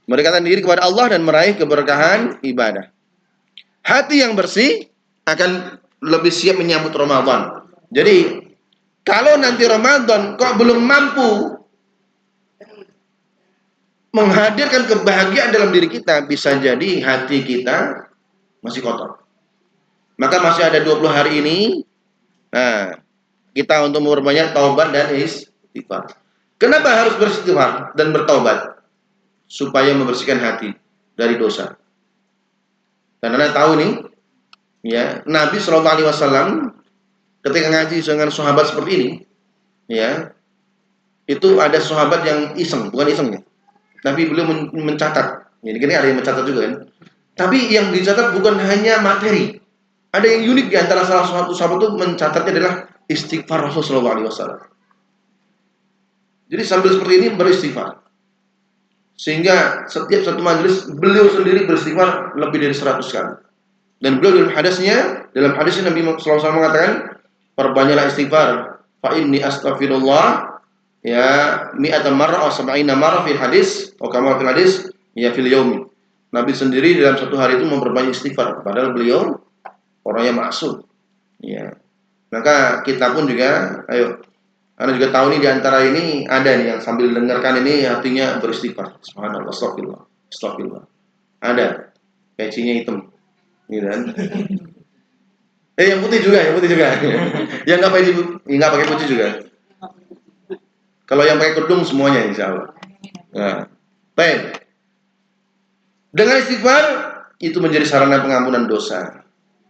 Mendekatkan diri kepada Allah dan meraih keberkahan ibadah. Hati yang bersih akan lebih siap menyambut Ramadan. Jadi, kalau nanti Ramadan kok belum mampu menghadirkan kebahagiaan dalam diri kita, bisa jadi hati kita masih kotor. Maka masih ada 20 hari ini, nah, kita untuk memperbanyak taubat dan istighfar. Kenapa harus beristighfar dan bertaubat? Supaya membersihkan hati dari dosa. Dan Anda tahu nih, ya, Nabi Shallallahu Alaihi Wasallam ketika ngaji dengan sahabat seperti ini, ya, itu ada sahabat yang bukan iseng ya, tapi beliau mencatat. Jadi ini ada yang mencatat juga kan. Tapi yang dicatat bukan hanya materi. Ada yang unik di antara salah satu sahabat itu mencatatnya adalah istighfar Rasulullah SAW. Jadi sambil seperti ini beristighfar. Sehingga setiap satu majelis beliau sendiri beristighfar lebih dari 100 kali. Dan beliau dalam hadisnya Nabi SAW mengatakan, perbanyaklah istighfar. Fa inni astaghfirullah ya mi'atan marrah atau sab'ina marrah fil hadis atau kama fil hadis ya fil yaumi. Nabi sendiri dalam satu hari itu memperbanyak istighfar, padahal beliau orang yang maksum. Ya. Maka kita pun juga, ayo, Anda juga tahu nih di antara ini ada nih yang sambil dengarkan ini hatinya beristighfar. Subhanallah, astagfirullah, astagfirullah. Ada, pecinya hitam, gitu kan? Yang putih juga. Yang nggak pakai peci juga. Kalau yang pakai kerudung semuanya, insya Allah. Nah, baik. Dengan istighfar itu menjadi sarana pengampunan dosa.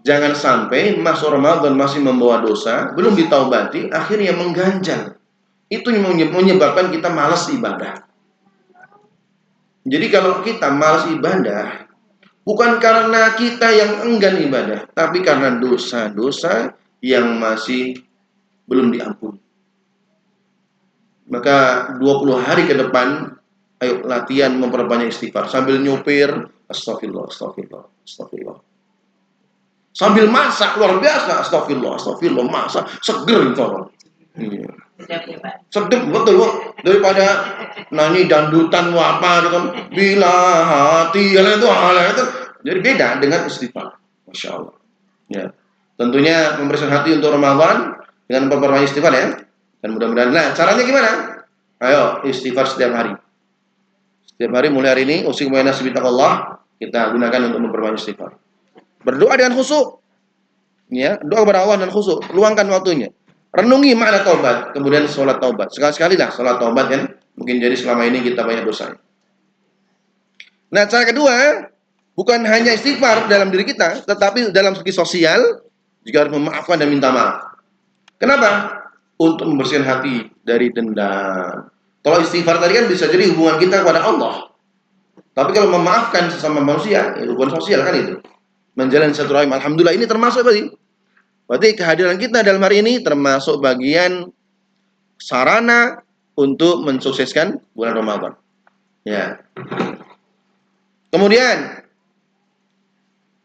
Jangan sampai masuk Ramadan masih membawa dosa, belum ditaubati, akhirnya mengganjal. Itu yang menyebabkan kita malas ibadah. Jadi kalau kita malas ibadah, bukan karena kita yang enggan ibadah, tapi karena dosa-dosa yang masih belum diampuni. Maka 20 hari ke depan, ayo latihan memperbanyak istighfar. Sambil nyupir, astagfirullah, astagfirullah, astagfirullah. Sambil masak, luar biasa, astagfirullah, astagfirullah, masak, seger gitu. Iya. Sedep betul kok. Daripada nyanyi dangdutan apa gitu. Bila hati itu. Jadi beda dengan istighfar. Masya Allah. Ya. Tentunya membersihkan hati untuk Ramadan dengan memperbanyak istighfar ya. Dan mudah-mudahan. Nah, caranya gimana? Ayo istighfar setiap hari. Setiap hari mulai hari ini usikum wa nasibi taqallah, kita gunakan untuk memperbanyak istighfar. Berdoa dengan khusyuk. Ya, doa kepada Allah dan khusyuk. Luangkan waktunya. Renungi makna taubat, kemudian sholat taubat. Sekali-sekali lah sholat taubat kan. Mungkin jadi selama ini kita banyak dosa. Nah, cara kedua, bukan hanya istighfar dalam diri kita, tetapi dalam segi sosial juga harus memaafkan dan minta maaf. Kenapa? Untuk membersihkan hati dari dendam. Kalau istighfar tadi kan bisa jadi hubungan kita kepada Allah. Tapi kalau memaafkan sesama manusia, ya hubungan sosial kan itu. Menjalani silaturahim. Alhamdulillah ini termasuk berarti kehadiran kita dalam hari ini termasuk bagian sarana untuk mensukseskan bulan Ramadan. Ya. Kemudian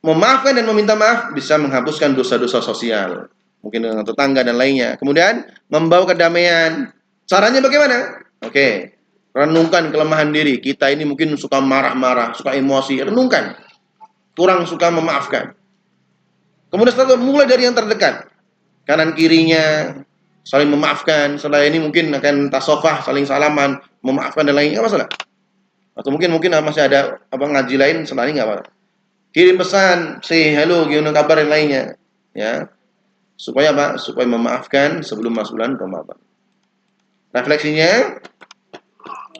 memaafkan dan meminta maaf bisa menghapuskan dosa-dosa sosial. mungkin dengan tetangga dan lainnya. Kemudian membawa kedamaian. Caranya bagaimana? Oke, renungkan kelemahan diri. Kita ini mungkin suka marah-marah, suka emosi. Renungkan. Kurang suka memaafkan. Kemudian setelah mulai dari yang terdekat, kanan kirinya saling memaafkan. Setelah ini mungkin akan tasofah, saling salaman, memaafkan dan lainnya, nggak masalah. Atau mungkin masih ada ngaji lain setelah ini nggak apa. Kirim pesan, say hello, gimana kabar dan lainnya, ya. Supaya apa? Supaya memaafkan sebelum masuk bulan Ramadan. Refleksinya,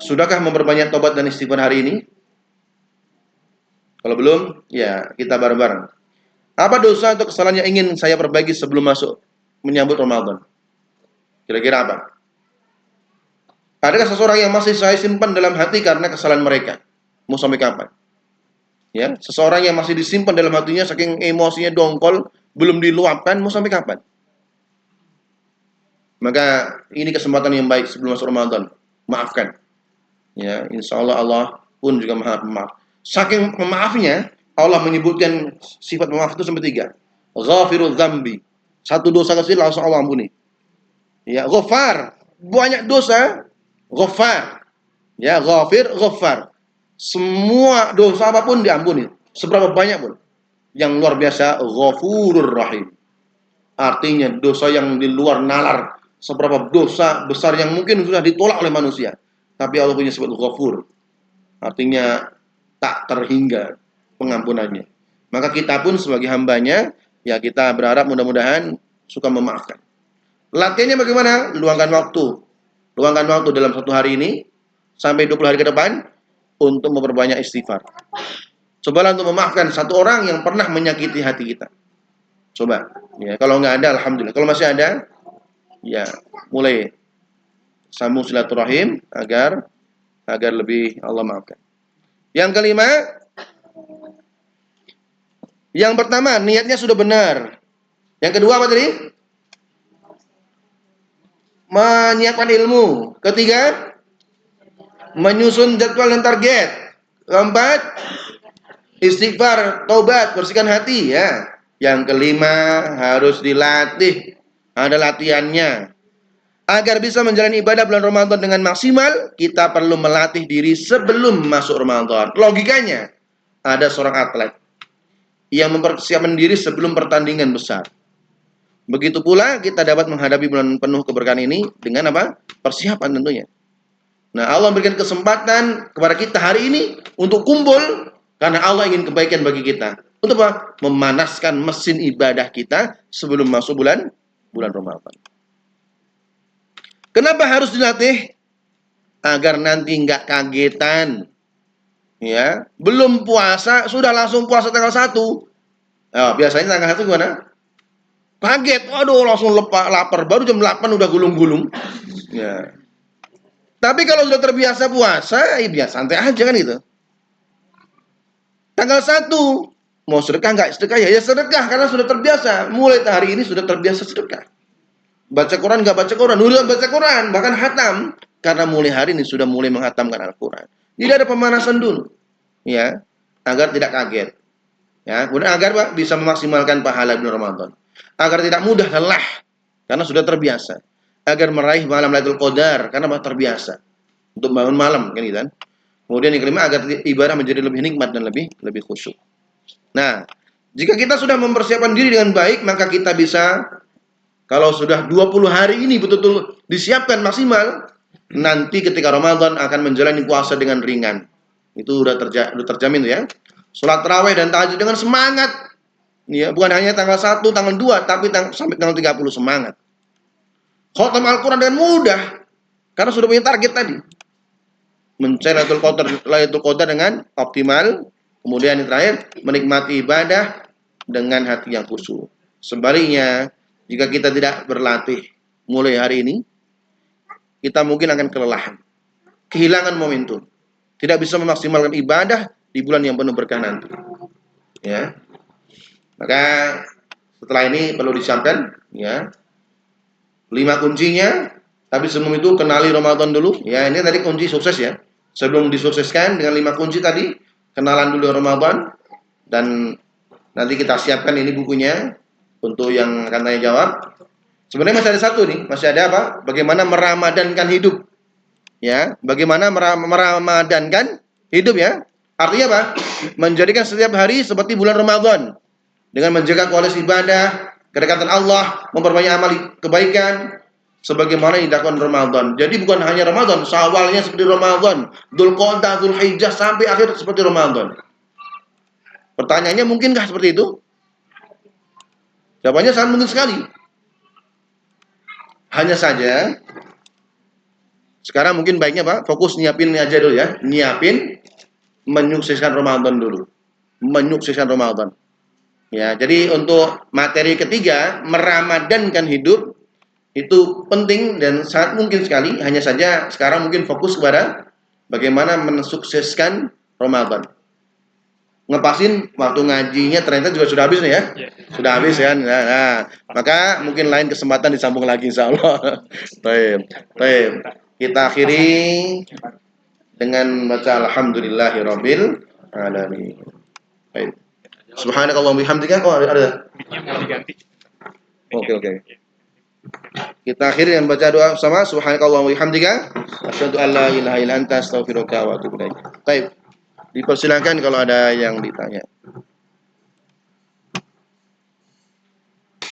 sudahkah memperbanyak tobat dan istighfar hari ini? Kalau belum, ya kita bareng-bareng. Apa dosa atau kesalahan yang ingin saya perbaiki sebelum masuk menyambut Ramadan? Kira-kira apa? Adakah seseorang yang masih saya simpan dalam hati karena kesalahan mereka? Mau sampai kapan? Ya, seseorang yang masih disimpan dalam hatinya saking emosinya dongkol, belum diluapkan, mau sampai kapan? Maka ini kesempatan yang baik sebelum masuk Ramadan. Maafkan. Ya, insya Allah Allah pun juga maha pemaaf. Saking pemaafnya, Allah menyebutkan sifat pemaaf itu sampai 3. Ghafirul dzambi. Satu dosa kecil langsung Allah ampuni. Ya, ghafar. Banyak dosa, ghafar. Ya, ghafir, ghafar. Semua dosa apapun diampuni. Seberapa banyak pun. Yang luar biasa, ghafurur rahim. Artinya dosa yang di luar nalar. Seberapa dosa besar yang mungkin sudah ditolak oleh manusia. Tapi Allah punya sifat ghafur. Artinya tak terhingga pengampunannya. Maka kita pun sebagai hambanya, ya kita berharap mudah-mudahan suka memaafkan. Latihannya bagaimana? Luangkan waktu. Luangkan waktu dalam 1 hari ini sampai 20 hari ke depan untuk memperbanyak istighfar. Cobalah untuk memaafkan 1 orang yang pernah menyakiti hati kita. Coba. Ya, kalau nggak ada, alhamdulillah. Kalau masih ada, ya mulai sambung silaturahim agar lebih Allah maafkan. Yang kelima, yang pertama niatnya sudah benar. Yang kedua apa tadi? Menyiapkan ilmu. Ketiga, menyusun jadwal dan target. Keempat, istighfar, taubat, bersihkan hati ya. Yang kelima, harus dilatih. Ada latihannya. Agar bisa menjalani ibadah bulan Ramadan dengan maksimal, kita perlu melatih diri sebelum masuk Ramadan. Logikanya, ada seorang atlet yang mempersiapkan diri sebelum pertandingan besar. Begitu pula kita dapat menghadapi bulan penuh keberkahan ini dengan apa? Persiapan tentunya. Nah, Allah memberikan kesempatan kepada kita hari ini untuk kumpul karena Allah ingin kebaikan bagi kita. Untuk apa? Memanaskan mesin ibadah kita sebelum masuk bulan Ramadan. Kenapa harus dilatih? Agar nanti nggak kagetan. Ya, belum puasa sudah langsung puasa tanggal 1. Ya, biasanya tanggal 1 gimana? Kaget, waduh langsung lapar, baru jam 8 udah gulung-gulung. Ya. Tapi kalau sudah terbiasa puasa, ya biasa santai aja kan gitu. Tanggal 1, mau sedekah nggak sedekah ya sedekah karena sudah terbiasa. Mulai hari ini sudah terbiasa sedekah. Baca Quran nggak baca Quran, udah baca Quran, bahkan hatam karena mulai hari ini sudah mulai menghatamkan Al-Quran. Jadi ada pemanasan dulu, ya, agar tidak kaget. Ya, kemudian agar Pak bisa memaksimalkan pahala bulan Ramadan. Agar tidak mudah lelah karena sudah terbiasa. Agar meraih malam Lailatul Qadar karena terbiasa untuk bangun malam kan gitu kan. Kemudian yang kelima agar ibadah menjadi lebih nikmat dan lebih khusyuk. Nah, jika kita sudah mempersiapkan diri dengan baik, maka kita bisa kalau sudah 20 hari ini betul-betul disiapkan maksimal, nanti ketika Ramadan akan menjalani puasa dengan ringan. Itu udah terjamin tuh ya. Salat tarawih dan tahajud dengan semangat. Ya, bukan hanya tanggal 1, tanggal 2, tapi sampai tanggal 30 semangat. Khatam Al-Quran dengan mudah. Karena sudah punya target tadi. Mencari Lailatul Qadar dengan optimal. Kemudian yang terakhir, menikmati ibadah dengan hati yang khusyuk. Sebaliknya, jika kita tidak berlatih mulai hari ini, kita mungkin akan kelelahan. Kehilangan momentum. Tidak bisa memaksimalkan ibadah di bulan yang penuh berkah nanti. Ya. Maka setelah ini perlu disiapkan ya. 5 kuncinya, tapi sebelum itu kenali Ramadan dulu. Ya, ini tadi kunci sukses ya. Sebelum disukseskan dengan 5 kunci tadi, kenalan dulu Ramadan dan nanti kita siapkan ini bukunya Untuk yang akan tanya jawab, sebenarnya masih ada satu nih, masih ada apa? Bagaimana meramadankan hidup. Ya, bagaimana meramadankan hidup ya? Artinya apa? Menjadikan setiap hari seperti bulan Ramadan dengan menjaga kualitas ibadah, kedekatan Allah, memperbanyak amal kebaikan sebagaimana yang dilakukan Ramadan. Jadi bukan hanya Ramadan, Syawalnya seperti Ramadan, Dzulqa'dah, Dzulhijjah sampai akhir seperti Ramadan. Pertanyaannya mungkinkah seperti itu? Jawabannya sangat mungkin sekali. Hanya saja sekarang mungkin baiknya Pak, fokus nyiapin aja dulu ya. Nyiapin menyukseskan Ramadan dulu. Menyukseskan Ramadan. Ya, jadi untuk materi ketiga, meramadankan hidup itu penting dan sangat mungkin sekali. Hanya saja sekarang mungkin fokus kepada bagaimana mensukseskan Ramadan. Ngepasin waktu ngajinya ternyata juga sudah habis nih ya. Sudah habis kan. Nah, maka mungkin lain kesempatan disambung lagi insyaallah. Baik. Baik. Kita akhiri dengan baca alhamdulillahirabbil alamin. Baik. Subhanakallahumma bihamdika. Oh, ada. Mau diganti. Oke. Kita akhiri dengan baca doa sama subhanakallahumma bihamdika asyhadu an la ilaha illa anta astaghfiruka wa atubu ilaik. Baik. Dipersilakan kalau ada yang ditanya.